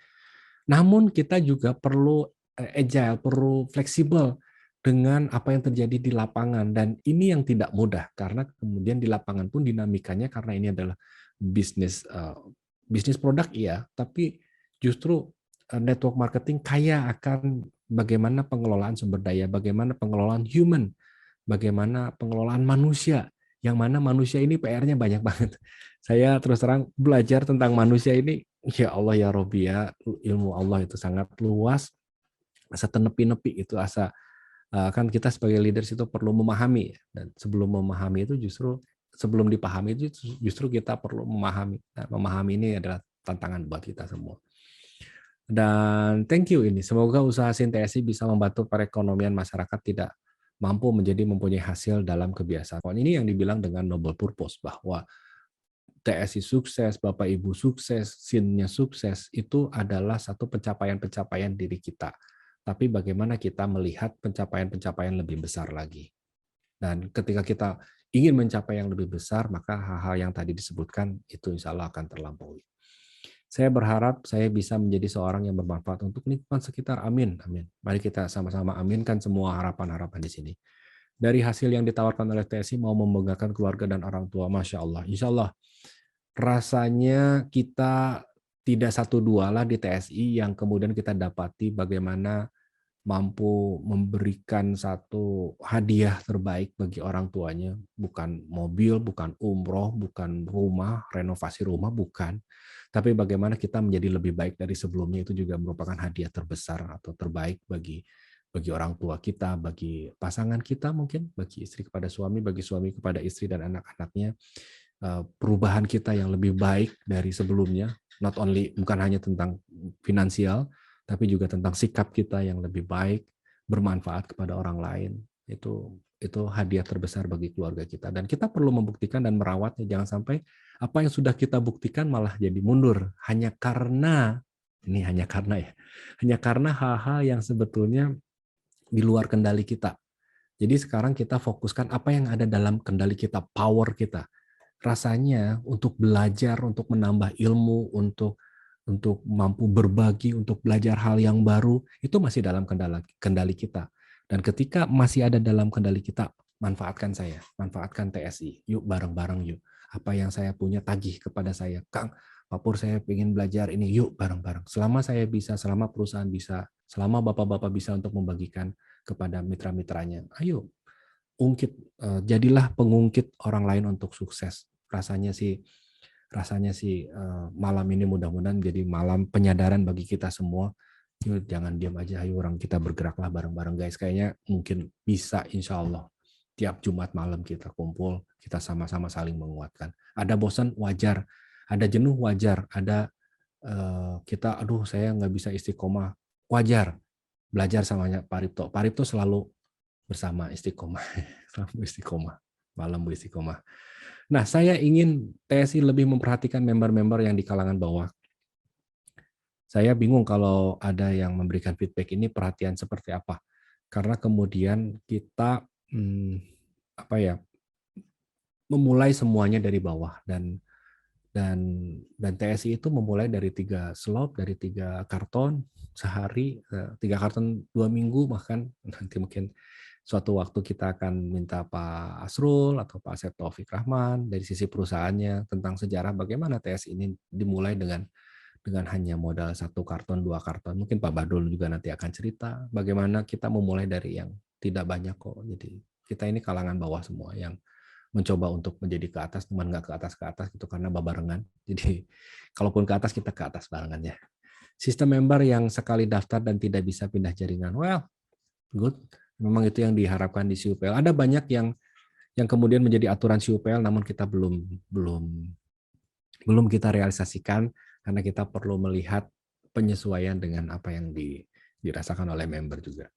Namun kita juga perlu agile, perlu fleksibel dengan apa yang terjadi di lapangan, dan ini yang tidak mudah karena kemudian di lapangan pun dinamikanya karena ini adalah bisnis produk iya, tapi justru network marketing kaya akan bagaimana pengelolaan sumber daya, bagaimana pengelolaan human, bagaimana pengelolaan manusia, yang mana manusia ini PR-nya banyak banget. Saya terus terang belajar tentang manusia ini, ya Allah ya Robbi ya, ilmu Allah itu sangat luas, asa tenepi-nepi itu asa kan kita sebagai leaders itu perlu memahami, dan sebelum memahami itu sebelum dipahami itu justru kita perlu memahami. Nah, memahami ini adalah tantangan buat kita semua. Dan thank you ini. Semoga usaha SIN-TSI bisa membantu perekonomian masyarakat tidak mampu mempunyai hasil dalam kebiasaan. Ini yang dibilang dengan noble purpose, bahwa TSI sukses, Bapak Ibu sukses, SIN-nya sukses, itu adalah satu pencapaian-pencapaian diri kita. Tapi bagaimana kita melihat pencapaian-pencapaian lebih besar lagi. Dan ketika kita ingin mencapai yang lebih besar, maka hal-hal yang tadi disebutkan itu insya Allah akan terlampaui. Saya berharap saya bisa menjadi seorang yang bermanfaat untuk lingkungan sekitar. Amin. Amin. Mari kita sama-sama aminkan semua harapan-harapan di sini. Dari hasil yang ditawarkan oleh TSI mau membanggakan keluarga dan orang tua, Masya Allah. Insya Allah rasanya kita tidak 1-2 lah di TSI yang kemudian kita dapati bagaimana mampu memberikan satu hadiah terbaik bagi orang tuanya, bukan mobil, bukan umroh, bukan rumah, renovasi rumah, bukan. Tapi bagaimana kita menjadi lebih baik dari sebelumnya, itu juga merupakan hadiah terbesar atau terbaik bagi orang tua kita, bagi pasangan kita mungkin, bagi istri kepada suami, bagi suami kepada istri dan anak-anaknya. Perubahan kita yang lebih baik dari sebelumnya, not only bukan hanya tentang finansial, tapi juga tentang sikap kita yang lebih baik, bermanfaat kepada orang lain. Itu hadiah terbesar bagi keluarga kita. Dan kita perlu membuktikan dan merawatnya. Jangan sampai apa yang sudah kita buktikan malah jadi mundur. Hanya karena hal-hal yang sebetulnya di luar kendali kita. Jadi sekarang kita fokuskan apa yang ada dalam kendali kita, power kita. Rasanya untuk belajar, untuk menambah ilmu, untuk mampu berbagi, untuk belajar hal yang baru, itu masih dalam kendali kita. Dan ketika masih ada dalam kendali kita, manfaatkan saya, manfaatkan TSI. Yuk bareng-bareng yuk. Apa yang saya punya tagih kepada saya. Kang, Pak Pur saya ingin belajar ini, yuk bareng-bareng. Selama saya bisa, selama perusahaan bisa, selama Bapak-Bapak bisa untuk membagikan kepada mitra-mitranya, ayo ungkit, jadilah pengungkit orang lain untuk sukses. Rasanya sih malam ini mudah-mudahan jadi malam penyadaran bagi kita semua. Yuk, jangan diam aja, ayo orang kita bergeraklah bareng-bareng guys. Kayaknya mungkin bisa, insya Allah tiap Jumat malam kita kumpul, kita sama-sama saling menguatkan. Ada bosan wajar, ada jenuh wajar, ada kita aduh saya nggak bisa istiqomah wajar. Belajar sama Pak Ripto. Pak Ripto selalu bersama istiqomah, selalu istiqomah, malam istiqomah. Nah, saya ingin TSI lebih memperhatikan member-member yang di kalangan bawah. Saya bingung kalau ada yang memberikan feedback ini perhatian seperti apa. Karena kemudian kita memulai semuanya dari bawah, dan Dan TSI itu memulai dari 3 slop, dari 3 karton sehari, 3 karton 2 minggu, bahkan nanti mungkin suatu waktu kita akan minta Pak Asrul atau Pak Asep Taufik Rahman dari sisi perusahaannya tentang sejarah bagaimana TSI ini dimulai dengan hanya modal 1 karton, 2 karton. Mungkin Pak Badul juga nanti akan cerita bagaimana kita memulai dari yang tidak banyak kok. Jadi kita ini kalangan bawah semua yang mencoba untuk menjadi ke atas, cuman nggak ke atas gitu karena babarengan. Jadi kalaupun ke atas kita ke atas barengannya. Sistem member yang sekali daftar dan tidak bisa pindah jaringan, well, good. Memang itu yang diharapkan di CUPL. Ada banyak yang kemudian menjadi aturan CUPL, namun kita belum kita realisasikan karena kita perlu melihat penyesuaian dengan apa yang dirasakan oleh member juga.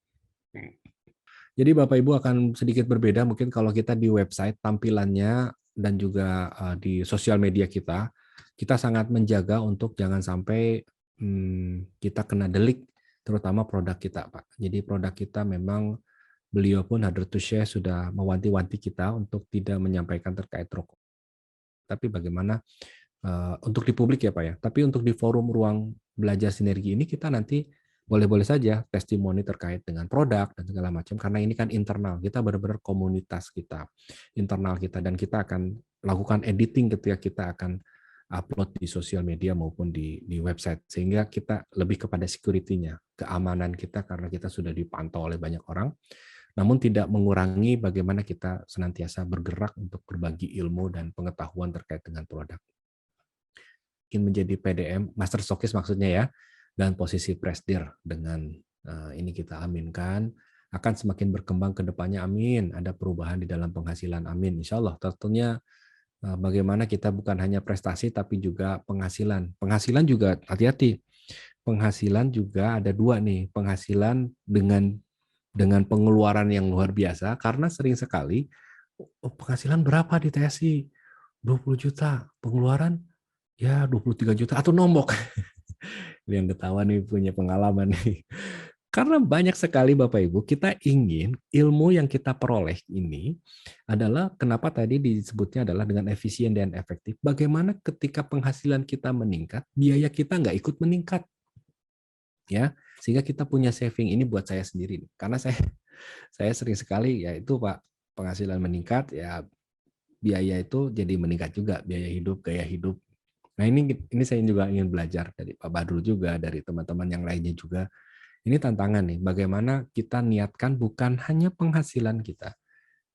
Jadi Bapak Ibu akan sedikit berbeda mungkin kalau kita di website tampilannya dan juga di sosial media kita sangat menjaga untuk jangan sampai kita kena delik, terutama produk kita, Pak. Jadi produk kita memang beliau pun Hadratus Syekh sudah mewanti-wanti kita untuk tidak menyampaikan terkait rokok. Tapi bagaimana untuk di publik ya Pak ya. Tapi untuk di forum ruang belajar sinergi ini kita nanti boleh-boleh saja testimoni terkait dengan produk dan segala macam karena ini kan internal. Kita benar-benar komunitas kita, internal kita, dan kita akan lakukan editing ketika kita akan upload di sosial media maupun di website sehingga kita lebih kepada security-nya, keamanan kita karena kita sudah dipantau oleh banyak orang. Namun tidak mengurangi bagaimana kita senantiasa bergerak untuk berbagi ilmu dan pengetahuan terkait dengan produk. Ingin menjadi PDM, Master Stockist maksudnya ya, dan posisi Presidir dengan ini kita aminkan akan semakin berkembang ke depannya, amin. Ada perubahan di dalam penghasilan, amin. Insya Allah tentunya bagaimana kita bukan hanya prestasi tapi juga penghasilan. Penghasilan juga hati-hati. Penghasilan juga ada 2 nih, penghasilan dengan pengeluaran yang luar biasa karena sering sekali penghasilan berapa di TSI? 20 juta, pengeluaran ya 23 juta atau nombok. Yang ketawa nih punya pengalaman nih. Karena banyak sekali Bapak Ibu, kita ingin ilmu yang kita peroleh ini adalah kenapa tadi disebutnya adalah dengan efisien dan efektif. Bagaimana ketika penghasilan kita meningkat, biaya kita nggak ikut meningkat. Ya, sehingga kita punya saving ini buat saya sendiri. Karena saya sering sekali ya itu Pak, penghasilan meningkat ya biaya itu jadi meningkat juga, biaya hidup, gaya hidup. Nah ini saya juga ingin belajar dari Pak Badrul juga, dari teman-teman yang lainnya juga. Ini tantangan nih, bagaimana kita niatkan bukan hanya penghasilan kita,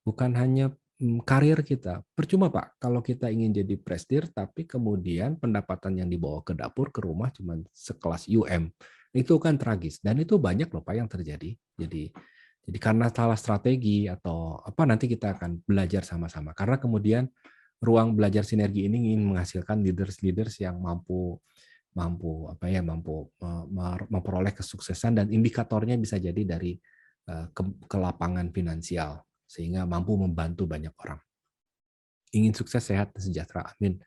bukan hanya karir kita. Percuma Pak, kalau kita ingin jadi presidir, tapi kemudian pendapatan yang dibawa ke dapur, ke rumah cuma sekelas UM. Itu kan tragis, dan itu banyak loh Pak yang terjadi. Jadi karena salah strategi atau apa nanti kita akan belajar sama-sama. Karena kemudian ruang belajar sinergi ini ingin menghasilkan leaders yang mampu memperoleh kesuksesan dan indikatornya bisa jadi dari ke lapangan finansial sehingga mampu membantu banyak orang. Ingin sukses, sehat, dan sejahtera, amin.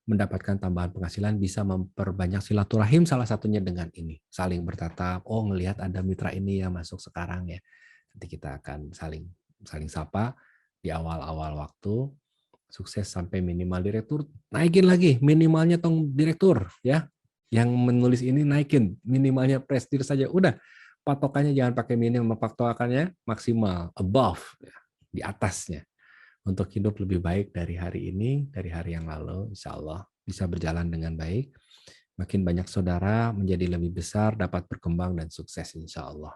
Mendapatkan tambahan penghasilan, bisa memperbanyak silaturahim, salah satunya dengan ini, saling bertatap. Oh, ngelihat ada mitra ini yang masuk sekarang ya. Nanti kita akan saling sapa di awal-awal waktu. Sukses sampai minimal direktur, naikin lagi minimalnya tong direktur ya. Yang menulis ini naikin minimalnya presidir saja. Udah, patokannya jangan pakai minimum, patokannya maksimal, above ya, di atasnya. Untuk hidup lebih baik dari hari ini, dari hari yang lalu, insya Allah bisa berjalan dengan baik. Makin banyak saudara menjadi lebih besar, dapat berkembang dan sukses insya Allah.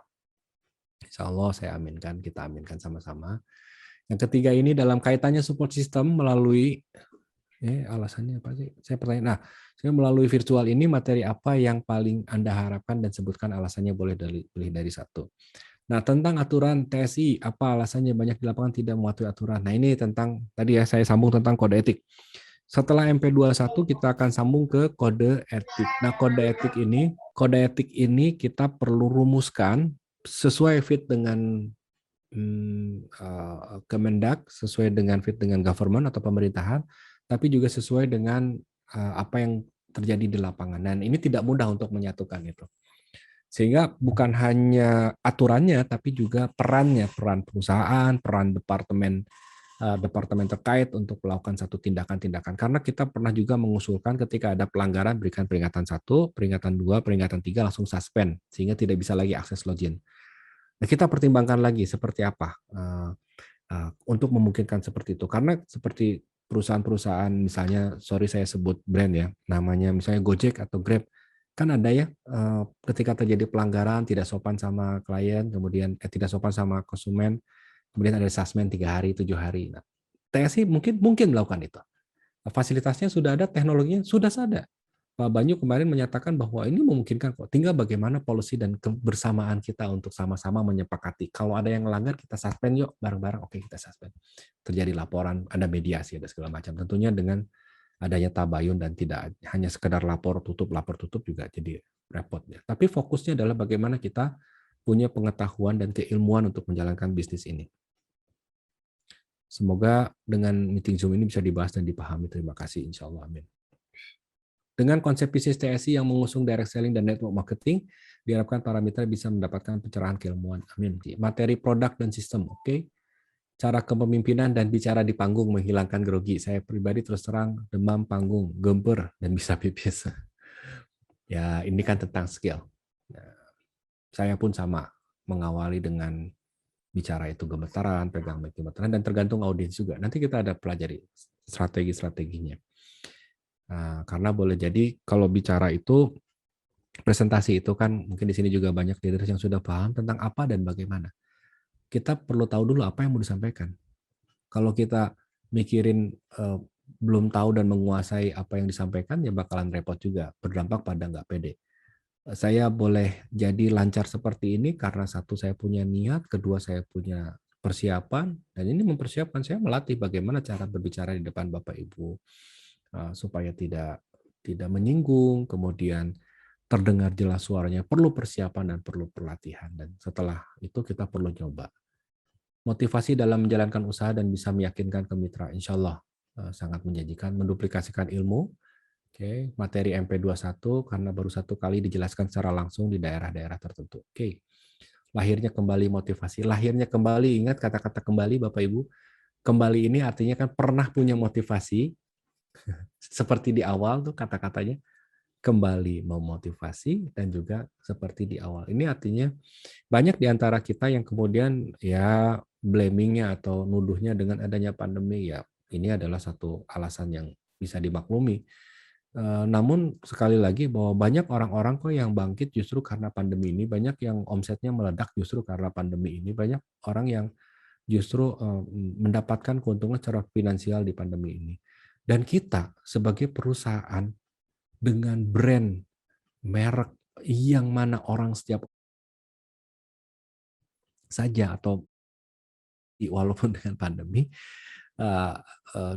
Insya Allah saya aminkan, kita aminkan sama-sama. Yang ketiga ini dalam kaitannya support system melalui, alasannya apa sih? Saya pertanyaan. Nah, saya melalui virtual ini materi apa yang paling Anda harapkan dan sebutkan alasannya, boleh pilih dari 1. Nah, tentang aturan TSI, apa alasannya banyak di lapangan tidak mematuhi aturan? Nah, ini tentang, tadi ya saya sambung tentang kode etik. Setelah MP21 kita akan sambung ke kode etik. Nah, kode etik ini kita perlu rumuskan sesuai fit dengan Kemendak, sesuai dengan fit dengan government atau pemerintahan, tapi juga sesuai dengan apa yang terjadi di lapangan. Dan ini tidak mudah untuk menyatukan itu. Sehingga bukan hanya aturannya, tapi juga peran perusahaan, peran departemen departemen terkait untuk melakukan satu tindakan-tindakan. Karena kita pernah juga mengusulkan ketika ada pelanggaran berikan peringatan 1, peringatan 2, peringatan 3 langsung suspend sehingga tidak bisa lagi akses login. Nah, kita pertimbangkan lagi seperti apa untuk memungkinkan seperti itu. Karena seperti perusahaan-perusahaan misalnya, sorry saya sebut brand ya, namanya misalnya Gojek atau Grab, kan ada ya ketika terjadi pelanggaran tidak sopan sama klien, kemudian tidak sopan sama konsumen, kemudian ada suspend 3 hari, 7 hari. Nah, TSI mungkin melakukan itu. Fasilitasnya sudah ada, teknologinya sudah ada. Pak Banyu kemarin menyatakan bahwa ini memungkinkan kok. Tinggal bagaimana policy dan kebersamaan kita untuk sama-sama menyepakati. Kalau ada yang melanggar, kita suspend yuk bareng-bareng. Oke, kita suspend. Terjadi laporan, ada mediasi, ada segala macam. Tentunya dengan adanya tabayun dan tidak hanya sekedar lapor tutup juga jadi repot. Ya. Tapi fokusnya adalah bagaimana kita punya pengetahuan dan keilmuan untuk menjalankan bisnis ini. Semoga dengan meeting Zoom ini bisa dibahas dan dipahami. Terima kasih, insya Allah. Amin. Dengan konsep bisnis TSI yang mengusung direct selling dan network marketing, diharapkan para mitra bisa mendapatkan pencerahan keilmuan. Amin. Materi produk dan sistem, oke. Cara kepemimpinan dan bicara di panggung menghilangkan grogi. Saya pribadi terus terang demam panggung, gemper, dan bisa pipis. Ya, ini kan tentang skill. Nah, saya pun sama, mengawali dengan bicara itu gemetaran, pegang mic gemetaran, dan tergantung audiens juga. Nanti kita ada pelajari strategi-strateginya. Nah, karena boleh jadi kalau bicara itu, presentasi itu kan mungkin di sini juga banyak leaders yang sudah paham tentang apa dan bagaimana. Kita perlu tahu dulu apa yang mau disampaikan. Kalau kita mikirin belum tahu dan menguasai apa yang disampaikan, ya bakalan repot juga, berdampak pada nggak pede. Saya boleh jadi lancar seperti ini karena satu, saya punya niat, kedua, saya punya persiapan, dan ini mempersiapkan saya melatih bagaimana cara berbicara di depan Bapak Ibu supaya tidak menyinggung, kemudian terdengar jelas suaranya, perlu persiapan dan perlu pelatihan, dan setelah itu kita perlu coba. Motivasi dalam menjalankan usaha dan bisa meyakinkan ke mitra, insya Allah sangat menjanjikan, menduplikasikan ilmu. Oke, materi MP21 karena baru 1 kali dijelaskan secara langsung di daerah-daerah tertentu. Oke, lahirnya kembali motivasi. Lahirnya kembali, ingat kata-kata kembali Bapak Ibu. Kembali ini artinya kan pernah punya motivasi, seperti di awal tuh kata-katanya, kembali memotivasi, dan juga seperti di awal. Ini artinya banyak di antara kita yang kemudian ya blaming-nya atau nuduhnya dengan adanya pandemi, ya ini adalah satu alasan yang bisa dimaklumi. Namun sekali lagi bahwa banyak orang-orang kok yang bangkit justru karena pandemi ini, banyak yang omsetnya meledak justru karena pandemi ini, banyak orang yang justru mendapatkan keuntungan secara finansial di pandemi ini. Dan kita sebagai perusahaan dengan brand, merek yang mana orang setiap saja atau walaupun dengan pandemi,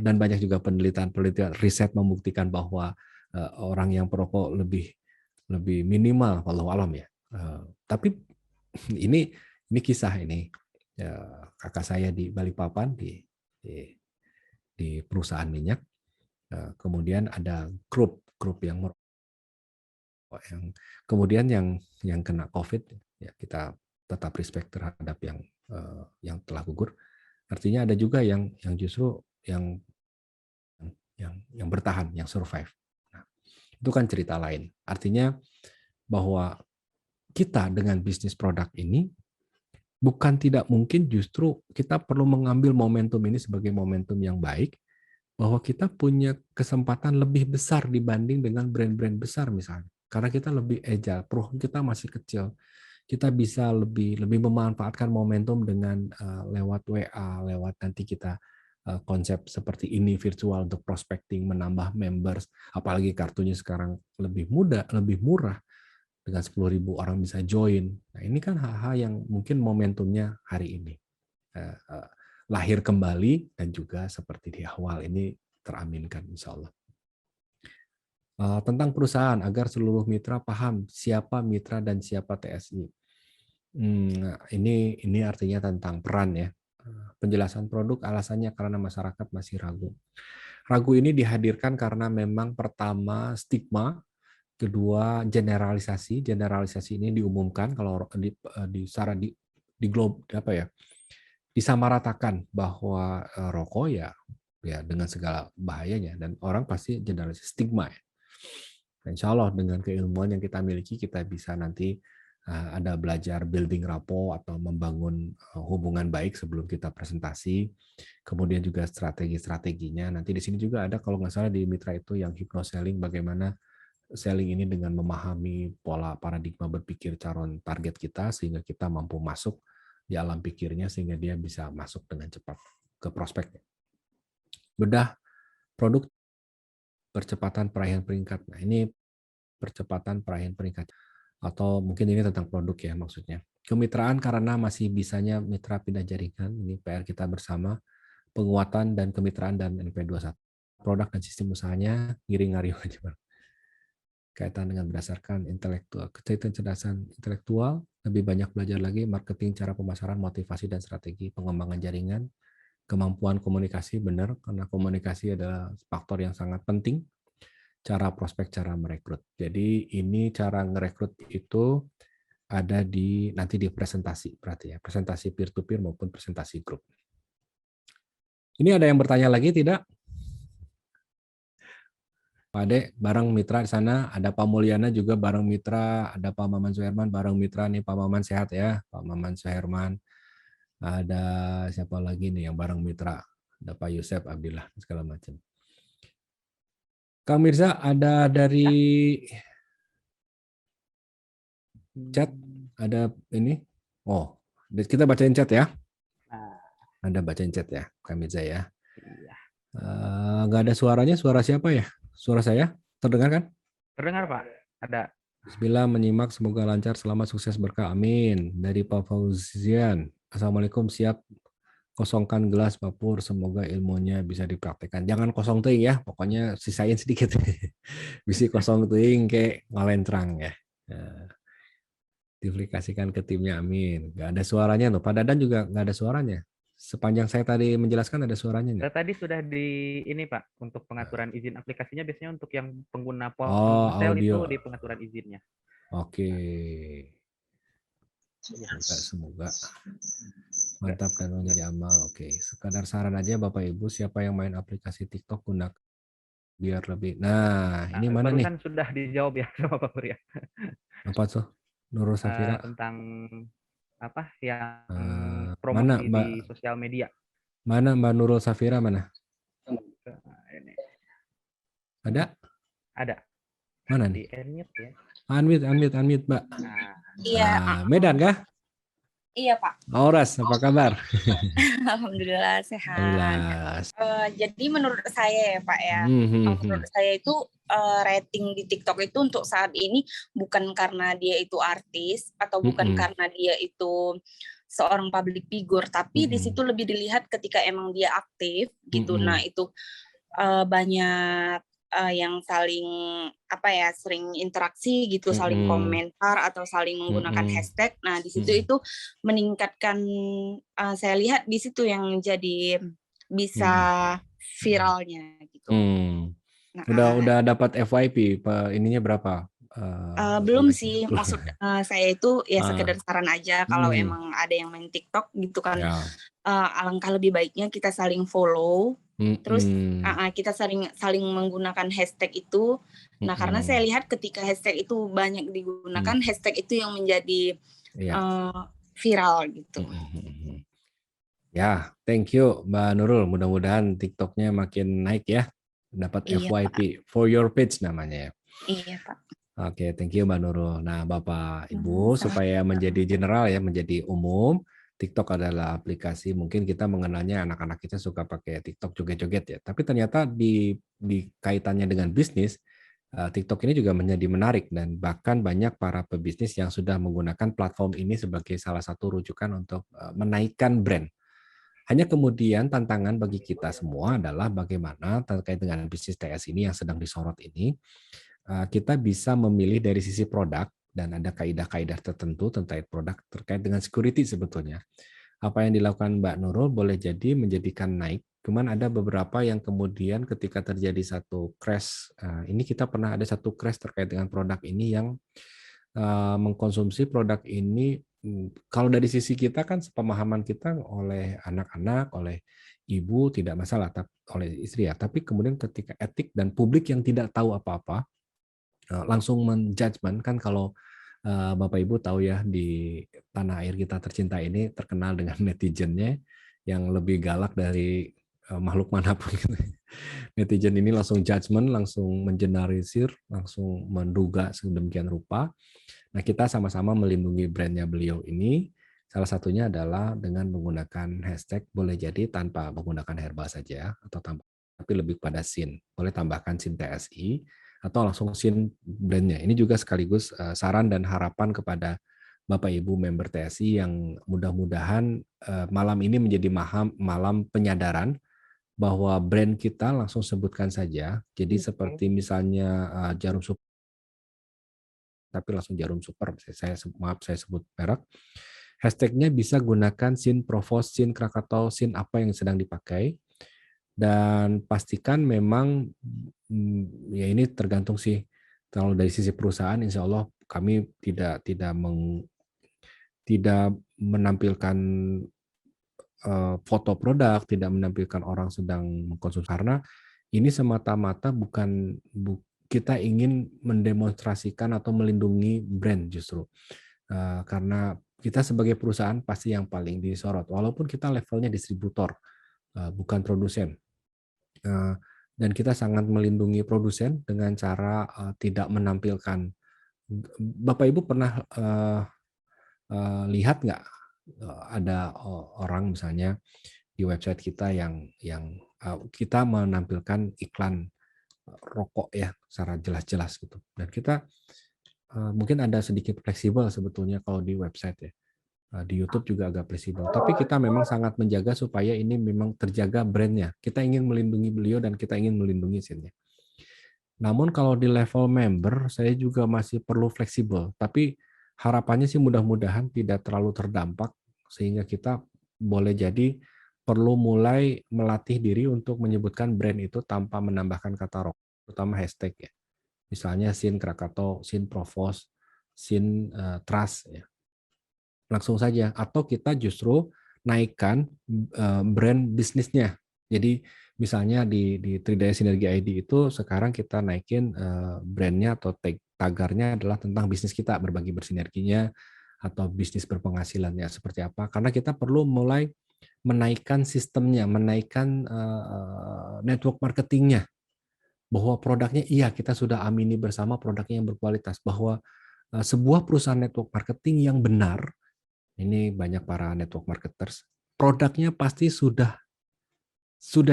dan banyak juga penelitian riset membuktikan bahwa orang yang perokok lebih minimal, walau alam ya. Tapi ini kisah ini kakak saya di Balikpapan di perusahaan minyak. Kemudian ada grup yang kemudian yang kena COVID, ya kita tetap respect terhadap yang telah gugur. Artinya ada juga yang justru yang bertahan, yang survive. Nah, itu kan cerita lain. Artinya bahwa kita dengan bisnis produk ini bukan tidak mungkin, justru kita perlu mengambil momentum ini sebagai momentum yang baik, bahwa kita punya kesempatan lebih besar dibanding dengan brand-brand besar misalnya. Karena kita lebih agile, perusahaan kita masih kecil. Kita bisa lebih memanfaatkan momentum dengan lewat WA, lewat nanti kita konsep seperti ini virtual untuk prospecting, menambah members, apalagi kartunya sekarang lebih mudah, lebih murah, dengan 10.000 orang bisa join. Nah, ini kan hal-hal yang mungkin momentumnya hari ini. Lahir kembali dan juga seperti di awal ini teraminkan insya Allah. Tentang perusahaan agar seluruh mitra paham siapa mitra dan siapa TSI. Ini artinya tentang peran ya. Penjelasan produk alasannya karena masyarakat masih ragu. Ragu ini dihadirkan karena memang pertama stigma, kedua generalisasi. Generalisasi ini diumumkan kalau di globe apa ya? disamaratakan bahwa rokok ya dengan segala bahayanya, dan orang pasti generasi stigma ya. Insya Allah dengan keilmuan yang kita miliki kita bisa nanti ada belajar building rapport atau membangun hubungan baik sebelum kita presentasi. Kemudian juga strategi-strateginya. Nanti di sini juga ada kalau nggak salah di mitra itu yang hypnoselling, bagaimana selling ini dengan memahami pola paradigma berpikir calon target kita sehingga kita mampu masuk di alam pikirnya sehingga dia bisa masuk dengan cepat ke prospeknya. Bedah produk percepatan perayaan peringkat. Nah, ini percepatan perayaan peringkat. Atau mungkin ini tentang produk ya maksudnya. Kemitraan karena masih bisanya mitra pindah jaringan, ini PR kita bersama, penguatan dan kemitraan dan NP21. Produk dan sistem usahanya, ngiring-ngariung aja. Kaitan dengan berdasarkan intelektual, kecerdasan intelektual, lebih banyak belajar lagi, marketing, cara pemasaran, motivasi dan strategi, pengembangan jaringan, kemampuan komunikasi, benar, karena komunikasi adalah faktor yang sangat penting. Cara prospek, cara merekrut. Jadi ini cara ngerekrut itu ada nanti di presentasi, berarti ya, presentasi peer-to-peer maupun presentasi grup. Ini ada yang bertanya lagi tidak? Pak Ade, bareng mitra di sana, ada Pak Mulyana juga bareng mitra, ada Pak Maman Suherman bareng mitra nih, Pak Maman sehat ya, Pak Maman Suherman. Ada siapa lagi nih yang bareng mitra? Ada Pak Yusef Abdillah segala macam. Kang Mirza, ada dari chat, ada ini. Oh, kita bacain chat ya. Anda bacain chat ya, Kang Mirza ya. Nggak ada suaranya, suara siapa ya? Suara saya terdengar kan? Terdengar Pak, ada. Bismillah, menyimak, semoga lancar, selamat, sukses, berkah, amin. Dari Pak Fauzian, Assalamualaikum, siap. Kosongkan gelas Pak Pur, semoga ilmunya bisa dipraktekkan. Jangan kosong teuing ya, pokoknya sisain sedikit. Bisa kosong teuing kayak ngalentrang ya. Diplikasikan ke timnya, amin. Nggak ada suaranya loh. Pak Dadan juga nggak ada suaranya. Sepanjang saya tadi menjelaskan ada suaranya nggak? Tadi sudah di ini Pak, untuk pengaturan izin aplikasinya biasanya untuk yang pengguna audio. ponsel itu di pengaturan izinnya. Oke. Semoga mantap dan menjadi amal. Oke, sekadar saran aja Bapak Ibu, siapa yang main aplikasi TikTok gunakan biar lebih. Nah, ini mana nih? Barusan sudah dijawab ya sama Pak Pur ya. Apa tuh? Nurul Safira. Tentang apa yang mana, promosi di sosial media. Mana Mbak Nurul Safira mana? Ini. Ada? Ada. Mana nih? Di unmute ya. Unmute, Mbak. Iya. Medan kah? Iya, Pak. Auras, apa kabar? Alhamdulillah sehat. Alhamdulillah. Jadi menurut saya ya, Pak ya, menurut saya itu rating di TikTok itu untuk saat ini bukan karena dia itu artis atau bukan karena dia itu seorang public figure, tapi di situ lebih dilihat ketika emang dia aktif gitu. Nah, itu banyak yang saling sering interaksi gitu, saling komentar atau saling menggunakan hashtag. Nah, di situ itu meningkatkan, saya lihat di situ yang jadi bisa viralnya gitu. Nah, udah dapat FYP, ininya berapa? Belum sih, maksud saya itu ya sekedar saran aja kalau emang ada yang main TikTok gitu kan, alangkah lebih baiknya kita saling follow. Terus kita saling menggunakan hashtag itu. Nah, karena saya lihat ketika hashtag itu banyak digunakan, hashtag itu yang menjadi viral gitu. Ya, thank you Mbak Nurul. Mudah-mudahan TikToknya makin naik ya. Dapat FYP, Pak. For your page namanya ya. Iya, Pak. Oke, thank you Mbak Nurul. Nah, Bapak Ibu, supaya menjadi general ya, menjadi umum, TikTok adalah aplikasi, mungkin kita mengenalnya anak-anak kita suka pakai TikTok joget-joget ya. Tapi ternyata di kaitannya dengan bisnis, TikTok ini juga menjadi menarik dan bahkan banyak para pebisnis yang sudah menggunakan platform ini sebagai salah satu rujukan untuk menaikkan brand. Hanya kemudian tantangan bagi kita semua adalah bagaimana terkait dengan bisnis TS ini yang sedang disorot ini, kita bisa memilih dari sisi produk, dan ada kaidah-kaidah tertentu terkait produk terkait dengan security sebetulnya. Apa yang dilakukan Mbak Nurul boleh jadi menjadikan naik, cuman ada beberapa yang kemudian ketika terjadi satu crash, ini kita pernah ada satu crash terkait dengan produk ini yang mengkonsumsi produk ini. Kalau dari sisi kita kan pemahaman kita oleh anak-anak, oleh ibu tidak masalah, tapi oleh istri ya. Tapi kemudian ketika etik dan publik yang tidak tahu apa-apa langsung menjudgment kan, kalau Bapak Ibu tahu ya, di tanah air kita tercinta ini terkenal dengan netizennya yang lebih galak dari makhluk manapun. Netizen ini langsung judgment, langsung mengeneralisir, langsung menduga sedemikian rupa. Nah, kita sama-sama melindungi brandnya beliau ini. Salah satunya adalah dengan menggunakan hashtag, boleh jadi tanpa menggunakan herbal saja, atau tapi lebih pada SIN. Boleh tambahkan SIN TSI, atau langsung SIN brandnya. Ini juga sekaligus saran dan harapan kepada Bapak Ibu member TSI yang mudah-mudahan malam ini menjadi malam penyadaran bahwa brand kita langsung sebutkan saja. Jadi seperti misalnya Jarum Super, tapi langsung Jarum Super, saya sebut merek. Hashtagnya bisa gunakan SIN Provos, SIN Krakatau, SIN apa yang sedang dipakai. Dan pastikan memang, ya ini tergantung sih. Kalau dari sisi perusahaan, insya Allah kami tidak menampilkan foto produk, tidak menampilkan orang sedang mengkonsumsi, karena ini semata-mata bukan kita ingin mendemonstrasikan atau melindungi brand justru. Karena kita sebagai perusahaan pasti yang paling disorot, walaupun kita levelnya distributor, bukan produsen. Dan kita sangat melindungi produsen dengan cara tidak menampilkan. Bapak Ibu pernah lihat nggak ada orang misalnya di website kita yang kita menampilkan iklan rokok ya secara jelas-jelas gitu, dan kita mungkin ada sedikit fleksibel sebetulnya kalau di website ya, di YouTube juga agak fleksibel, tapi kita memang sangat menjaga supaya ini memang terjaga brandnya. Kita ingin melindungi beliau dan kita ingin melindungi SIN-nya. Namun kalau di level member saya juga masih perlu fleksibel, tapi harapannya sih mudah-mudahan tidak terlalu terdampak, sehingga kita boleh jadi perlu mulai melatih diri untuk menyebutkan brand itu tanpa menambahkan kata rokok, terutama hashtag ya. Misalnya SIN Krakatau, SIN Provos, SIN Trust ya. Langsung saja, atau kita justru naikkan brand bisnisnya. Jadi misalnya di Tridaya Sinergi ID itu sekarang kita naikin brandnya atau tagarnya adalah tentang bisnis kita, berbagi bersinerginya, atau bisnis berpenghasilannya seperti apa. Karena kita perlu mulai menaikkan sistemnya, menaikkan network marketingnya, bahwa produknya iya kita sudah amini bersama produknya yang berkualitas, bahwa sebuah perusahaan network marketing yang benar, ini banyak para network marketers, produknya pasti sudah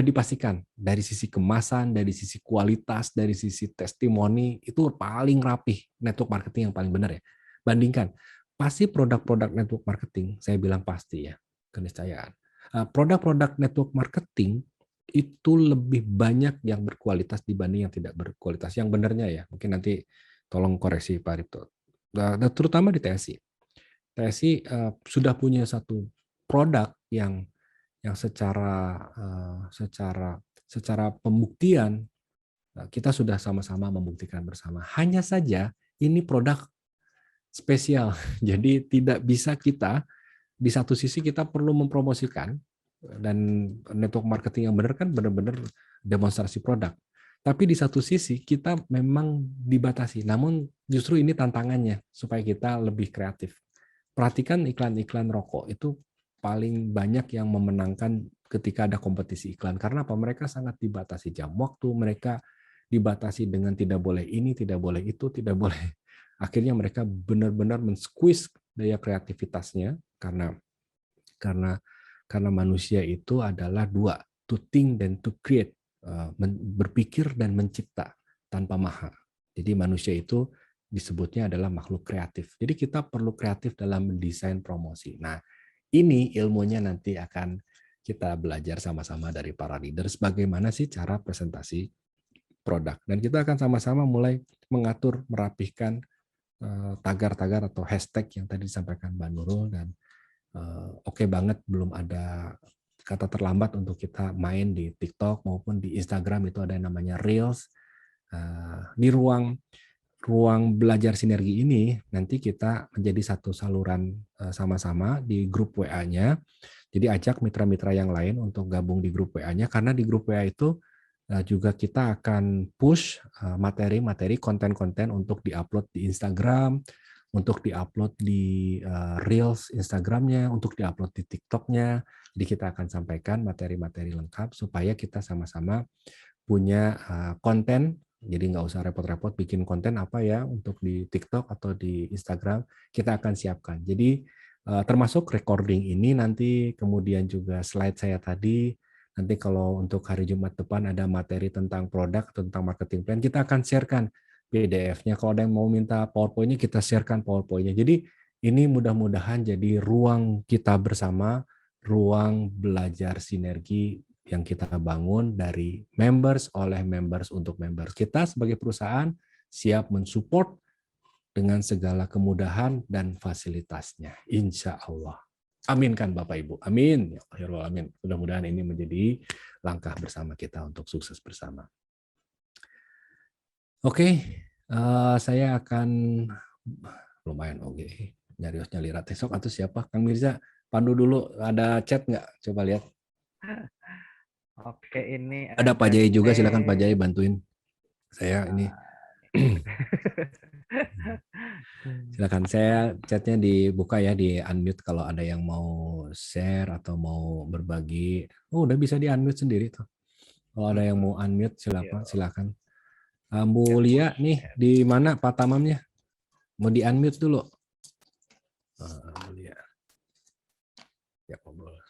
dipastikan dari sisi kemasan, dari sisi kualitas, dari sisi testimoni, itu paling rapih network marketing yang paling benar ya. Bandingkan, pasti produk-produk network marketing, saya bilang pasti ya, keniscayaan. Produk-produk network marketing itu lebih banyak yang berkualitas dibanding yang tidak berkualitas. Yang benarnya ya, mungkin nanti tolong koreksi Pak Ripto. Terutama di TSI. TSI sudah punya satu produk yang secara pembuktian kita sudah sama-sama membuktikan bersama. Hanya saja ini produk spesial, jadi tidak bisa kita di satu sisi kita perlu mempromosikan, dan network marketing yang benar kan benar-benar demonstrasi produk. Tapi di satu sisi kita memang dibatasi. Namun justru ini tantangannya supaya kita lebih kreatif. Perhatikan iklan-iklan rokok itu paling banyak yang memenangkan ketika ada kompetisi iklan. Karena apa? Mereka sangat dibatasi jam waktu, mereka dibatasi dengan tidak boleh ini, tidak boleh itu, tidak boleh. Akhirnya mereka benar-benar men-squeeze daya kreativitasnya, karena manusia itu adalah dua, to think dan to create, berpikir dan mencipta tanpa maha. Jadi manusia itu disebutnya adalah makhluk kreatif. Jadi kita perlu kreatif dalam mendesain promosi. Nah, ini ilmunya nanti akan kita belajar sama-sama dari para leaders, bagaimana sih cara presentasi produk. Dan kita akan sama-sama mulai mengatur, merapihkan tagar-tagar atau hashtag yang tadi disampaikan Mbak Nurul. Dan oke banget, belum ada kata terlambat untuk kita main di TikTok maupun di Instagram, itu ada yang namanya Reels. Di ruang ruang belajar sinergi ini nanti kita menjadi satu saluran sama-sama di grup WA-nya. Jadi ajak mitra-mitra yang lain untuk gabung di grup WA-nya, karena di grup WA itu juga kita akan push materi-materi, konten-konten untuk diupload di Instagram, untuk diupload di Reels Instagramnya, untuk diupload di TikToknya. Jadi kita akan sampaikan materi-materi lengkap supaya kita sama-sama punya konten. Jadi nggak usah repot-repot bikin konten apa ya untuk di TikTok atau di Instagram, kita akan siapkan. Jadi termasuk recording ini nanti, kemudian juga slide saya tadi, nanti kalau untuk hari Jumat depan ada materi tentang produk, tentang marketing plan, kita akan sharekan PDF-nya. Kalau ada yang mau minta PowerPoint-nya, kita sharekan PowerPoint-nya. Jadi ini mudah-mudahan jadi ruang kita bersama, ruang belajar sinergi yang kita bangun dari members oleh members untuk members. Kita sebagai perusahaan siap mensupport dengan segala kemudahan dan fasilitasnya. Insya Allah. Amin kan Bapak Ibu? Amin. Ya Allah, amin. Mudah-mudahan ini menjadi langkah bersama kita untuk sukses bersama. Oke, saya akan lumayan oke. Nyarios nyalirat esok atau siapa? Kang Mirza, pandu dulu. Ada chat nggak? Coba lihat. Oke, ini ada Pak Jai juga, silakan Pak Jai bantuin saya ini. Silakan, saya chatnya dibuka ya, di unmute kalau ada yang mau share atau mau berbagi. Oh, udah bisa di unmute sendiri tuh. Kalau ada yang mau unmute silakan. Bu Lia nih di mana Pak Tamamnya? Mau di unmute dulu. Bu Lia. Ya ngobrol.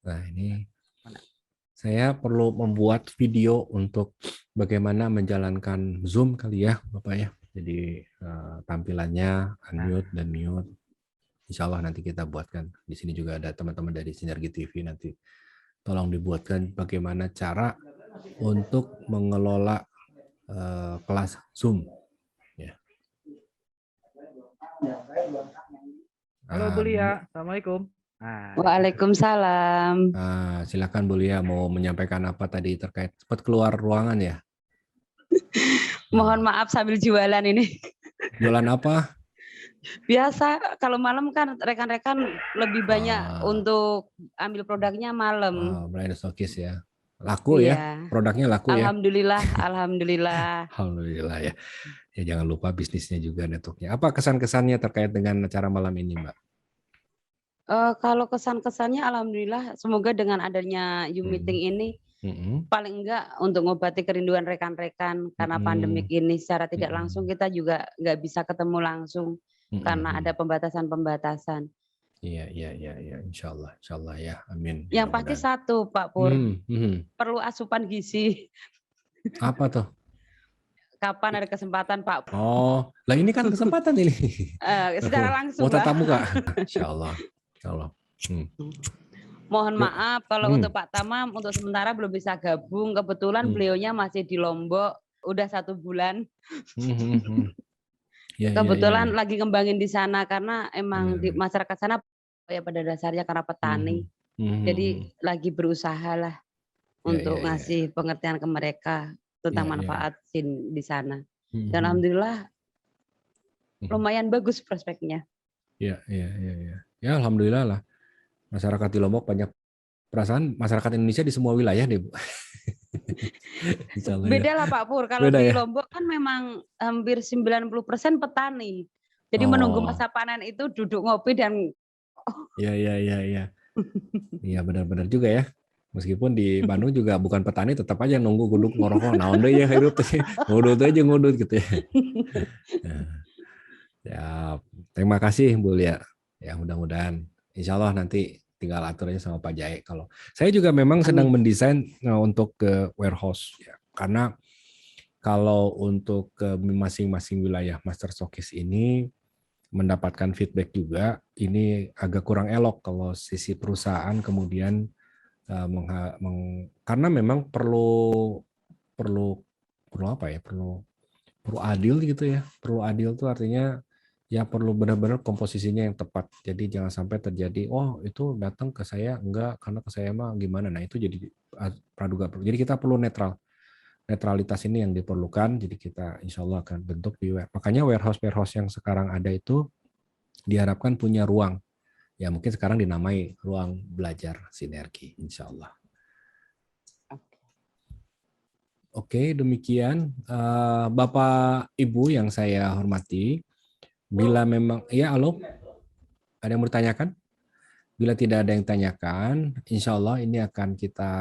Nah, ini saya perlu membuat video untuk bagaimana menjalankan Zoom kali ya, Bapak ya. Jadi tampilannya unmute dan mute. Insya Allah nanti kita buatkan. Di sini juga ada teman-teman dari Sinergi TV, nanti tolong dibuatkan bagaimana cara untuk mengelola kelas Zoom. Ya. Halo Bu Lia, Assalamualaikum. Waalaikumsalam. Silakan Bu Lia, mau menyampaikan apa tadi terkait sempat keluar ruangan ya? Mohon maaf sambil jualan ini. Jualan apa? Biasa kalau malam kan rekan-rekan lebih banyak untuk ambil produknya malam. Blind stokis ya. Laku ya? Produknya laku ya? Alhamdulillah, alhamdulillah. Alhamdulillah ya. Ya jangan lupa bisnisnya juga, networknya. Apa kesan-kesannya terkait dengan acara malam ini, Mbak? Kalau kesan-kesannya alhamdulillah, semoga dengan adanya Zoom meeting ini paling enggak untuk ngobati kerinduan rekan-rekan karena pandemik ini secara tidak langsung kita juga nggak bisa ketemu langsung karena ada pembatasan-pembatasan. Iya, insya Allah ya, amin. Yang pasti satu Pak Pur, perlu asupan gizi. Apa tuh? Kapan ada kesempatan Pak? Oh, lah ini kan kesempatan ini. Secara langsung. Mau tatap muka? Insya Allah. Mohon maaf kalau untuk Pak Tamam untuk sementara belum bisa gabung. Kebetulan beliaunya masih di Lombok, udah 1 bulan. Kebetulan lagi ngembangin di sana karena emang di masyarakat sana ya pada dasarnya karena petani. Jadi lagi berusaha lah untuk ngasih pengertian ke mereka tentang manfaat SIN di sana. Dan alhamdulillah lumayan bagus prospeknya. Iya. Ya alhamdulillah lah. Masyarakat di Lombok banyak, perasaan masyarakat Indonesia di semua wilayah deh, Bu. Beda lah Pak Pur, kalau di Lombok kan memang hampir 90% petani. Jadi menunggu masa panen itu duduk ngopi dan Iya. Iya benar-benar juga ya. Meskipun di Bandung juga bukan petani, tetap aja nunggu guduk ngorokok. Nah, udah ya hidup ngudut aja ngudut gitu ya. Ya, terima kasih Bu Lia. Ya mudah-mudahan, insya Allah nanti tinggal atur aja sama Pak Jai. Kalau saya juga memang sedang mendesain untuk ke warehouse, ya. Karena kalau untuk ke masing-masing wilayah Master Stokis ini mendapatkan feedback juga, ini agak kurang elok kalau sisi perusahaan kemudian karena memang perlu apa ya, perlu adil gitu ya. Perlu adil itu artinya ya perlu benar-benar komposisinya yang tepat. Jadi jangan sampai terjadi, oh itu datang ke saya enggak karena ke saya mah gimana. Nah itu jadi praduga. Jadi kita perlu netral. Netralitas ini yang diperlukan. Jadi kita insya Allah akan bentuk di makanya warehouse yang sekarang ada itu diharapkan punya ruang. Ya mungkin sekarang dinamai ruang belajar sinergi, insya Allah. Oke, demikian Bapak Ibu yang saya hormati. Bila memang, ya halo, ada yang mau ditanyakan? Bila tidak ada yang tanyakan, insya Allah ini akan kita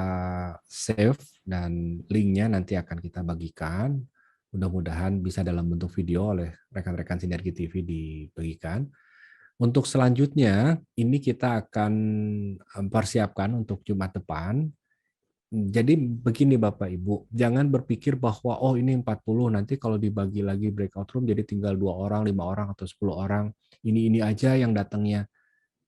save dan linknya nanti akan kita bagikan. Mudah-mudahan bisa dalam bentuk video oleh rekan-rekan Sinergi TV dibagikan. Untuk selanjutnya, ini kita akan persiapkan untuk Jumat depan. Jadi begini Bapak Ibu, jangan berpikir bahwa oh ini 40 nanti kalau dibagi lagi breakout room jadi tinggal 2 orang, 5 orang atau 10 orang. Ini aja yang datangnya.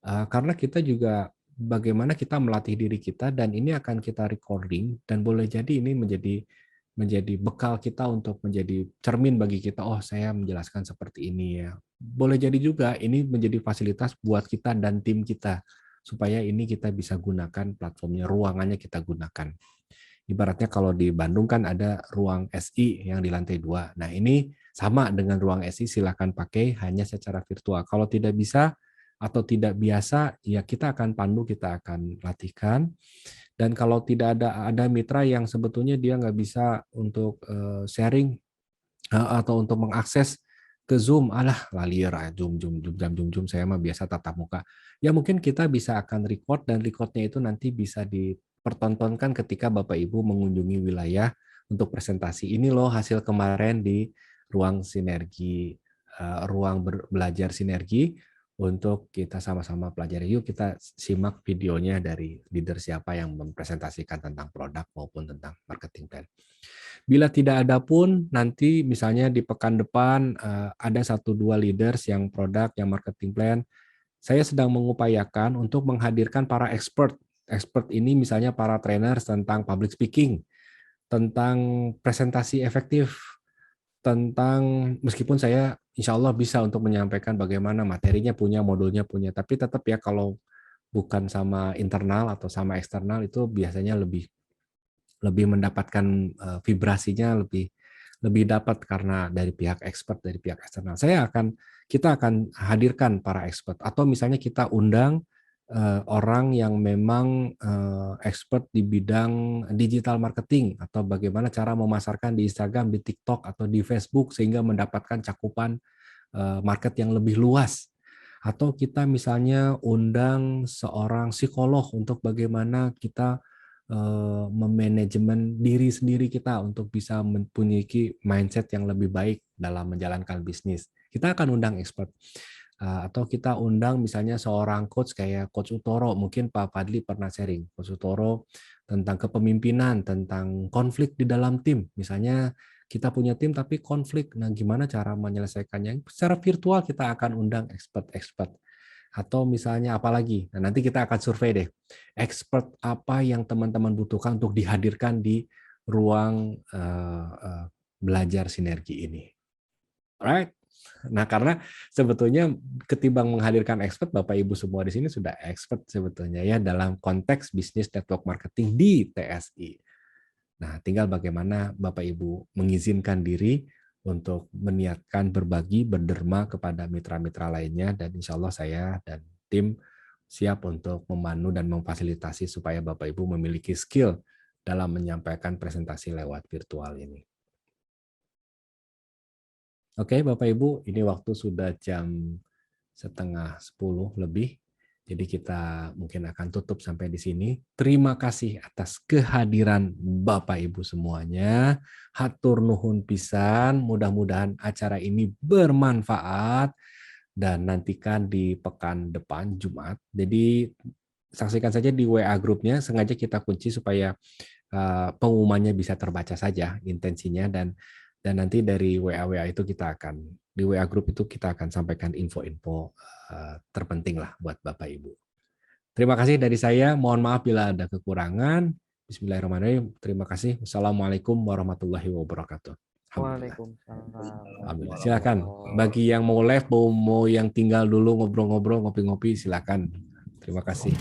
Karena kita juga bagaimana kita melatih diri kita dan ini akan kita recording dan boleh jadi ini menjadi bekal kita untuk menjadi cermin bagi kita. Oh, saya menjelaskan seperti ini ya. Boleh jadi juga ini menjadi fasilitas buat kita dan tim kita supaya ini kita bisa gunakan platformnya, ruangannya kita gunakan. Ibaratnya kalau di Bandung kan ada ruang SI yang di lantai 2. Nah, ini sama dengan ruang SI, silakan pakai hanya secara virtual. Kalau tidak bisa atau tidak biasa, ya kita akan pandu, kita akan latihkan. Dan kalau tidak ada mitra yang sebetulnya dia nggak bisa untuk sharing atau untuk mengakses ke Zoom, lalier Zoom, saya mah biasa tatap muka. Ya mungkin kita bisa akan record dan recordnya itu nanti bisa dipertontonkan ketika Bapak Ibu mengunjungi wilayah untuk presentasi. Ini loh hasil kemarin di ruang sinergi, ruang belajar sinergi. Untuk kita sama-sama pelajari. Yuk kita simak videonya dari leader siapa yang mempresentasikan tentang produk maupun tentang marketing plan. Bila tidak ada pun, nanti misalnya di pekan depan ada 1-2 leaders yang produk, yang marketing plan. Saya sedang mengupayakan untuk menghadirkan para expert. Expert ini misalnya para trainers tentang public speaking, tentang presentasi efektif, tentang meskipun saya insya Allah bisa untuk menyampaikan bagaimana materinya punya, modulnya punya, tapi tetap ya kalau bukan sama internal atau sama eksternal itu biasanya lebih mendapatkan vibrasinya lebih dapat karena dari pihak expert, dari pihak eksternal. Kita akan hadirkan para expert atau misalnya kita undang orang yang memang expert di bidang digital marketing atau bagaimana cara memasarkan di Instagram, di TikTok atau di Facebook sehingga mendapatkan cakupan market yang lebih luas. Atau kita misalnya undang seorang psikolog untuk bagaimana kita memanajemen diri sendiri kita untuk bisa mempunyai mindset yang lebih baik dalam menjalankan bisnis. Kita akan undang expert. Atau kita undang misalnya seorang coach kayak Coach Utoro, mungkin Pak Fadli pernah sharing, Coach Utoro tentang kepemimpinan, tentang konflik di dalam tim. Misalnya kita punya tim tapi konflik, nah gimana cara menyelesaikannya? Secara virtual kita akan undang expert-expert. Atau misalnya apa lagi? Nah, nanti kita akan survei deh, expert apa yang teman-teman butuhkan untuk dihadirkan di ruang belajar sinergi ini. Alright. Nah, karena sebetulnya ketimbang menghadirkan expert, Bapak Ibu semua di sini sudah expert sebetulnya ya dalam konteks bisnis network marketing di TSI. Nah, tinggal bagaimana Bapak Ibu mengizinkan diri untuk meniatkan berbagi, berderma kepada mitra-mitra lainnya, dan insya Allah saya dan tim siap untuk memandu dan memfasilitasi supaya Bapak Ibu memiliki skill dalam menyampaikan presentasi lewat virtual ini. Oke, Bapak Ibu, ini waktu sudah jam 9:30 lebih. Jadi kita mungkin akan tutup sampai di sini. Terima kasih atas kehadiran Bapak Ibu semuanya. Hatur nuhun pisan. Mudah-mudahan acara ini bermanfaat dan nantikan di pekan depan Jumat. Jadi saksikan saja di WA grupnya. Sengaja kita kunci supaya pengumumannya bisa terbaca saja intensinya dan nanti dari WA itu kita akan di WA grup itu kita akan sampaikan info-info terpenting lah buat Bapak Ibu. Terima kasih dari saya. Mohon maaf bila ada kekurangan. Bismillahirrahmanirrahim. Terima kasih. Wassalamualaikum warahmatullahi wabarakatuh. Waalaikumsalam. Silakan. Bagi yang mau live, mau yang tinggal dulu ngobrol-ngobrol, ngopi-ngopi, silakan. Terima kasih.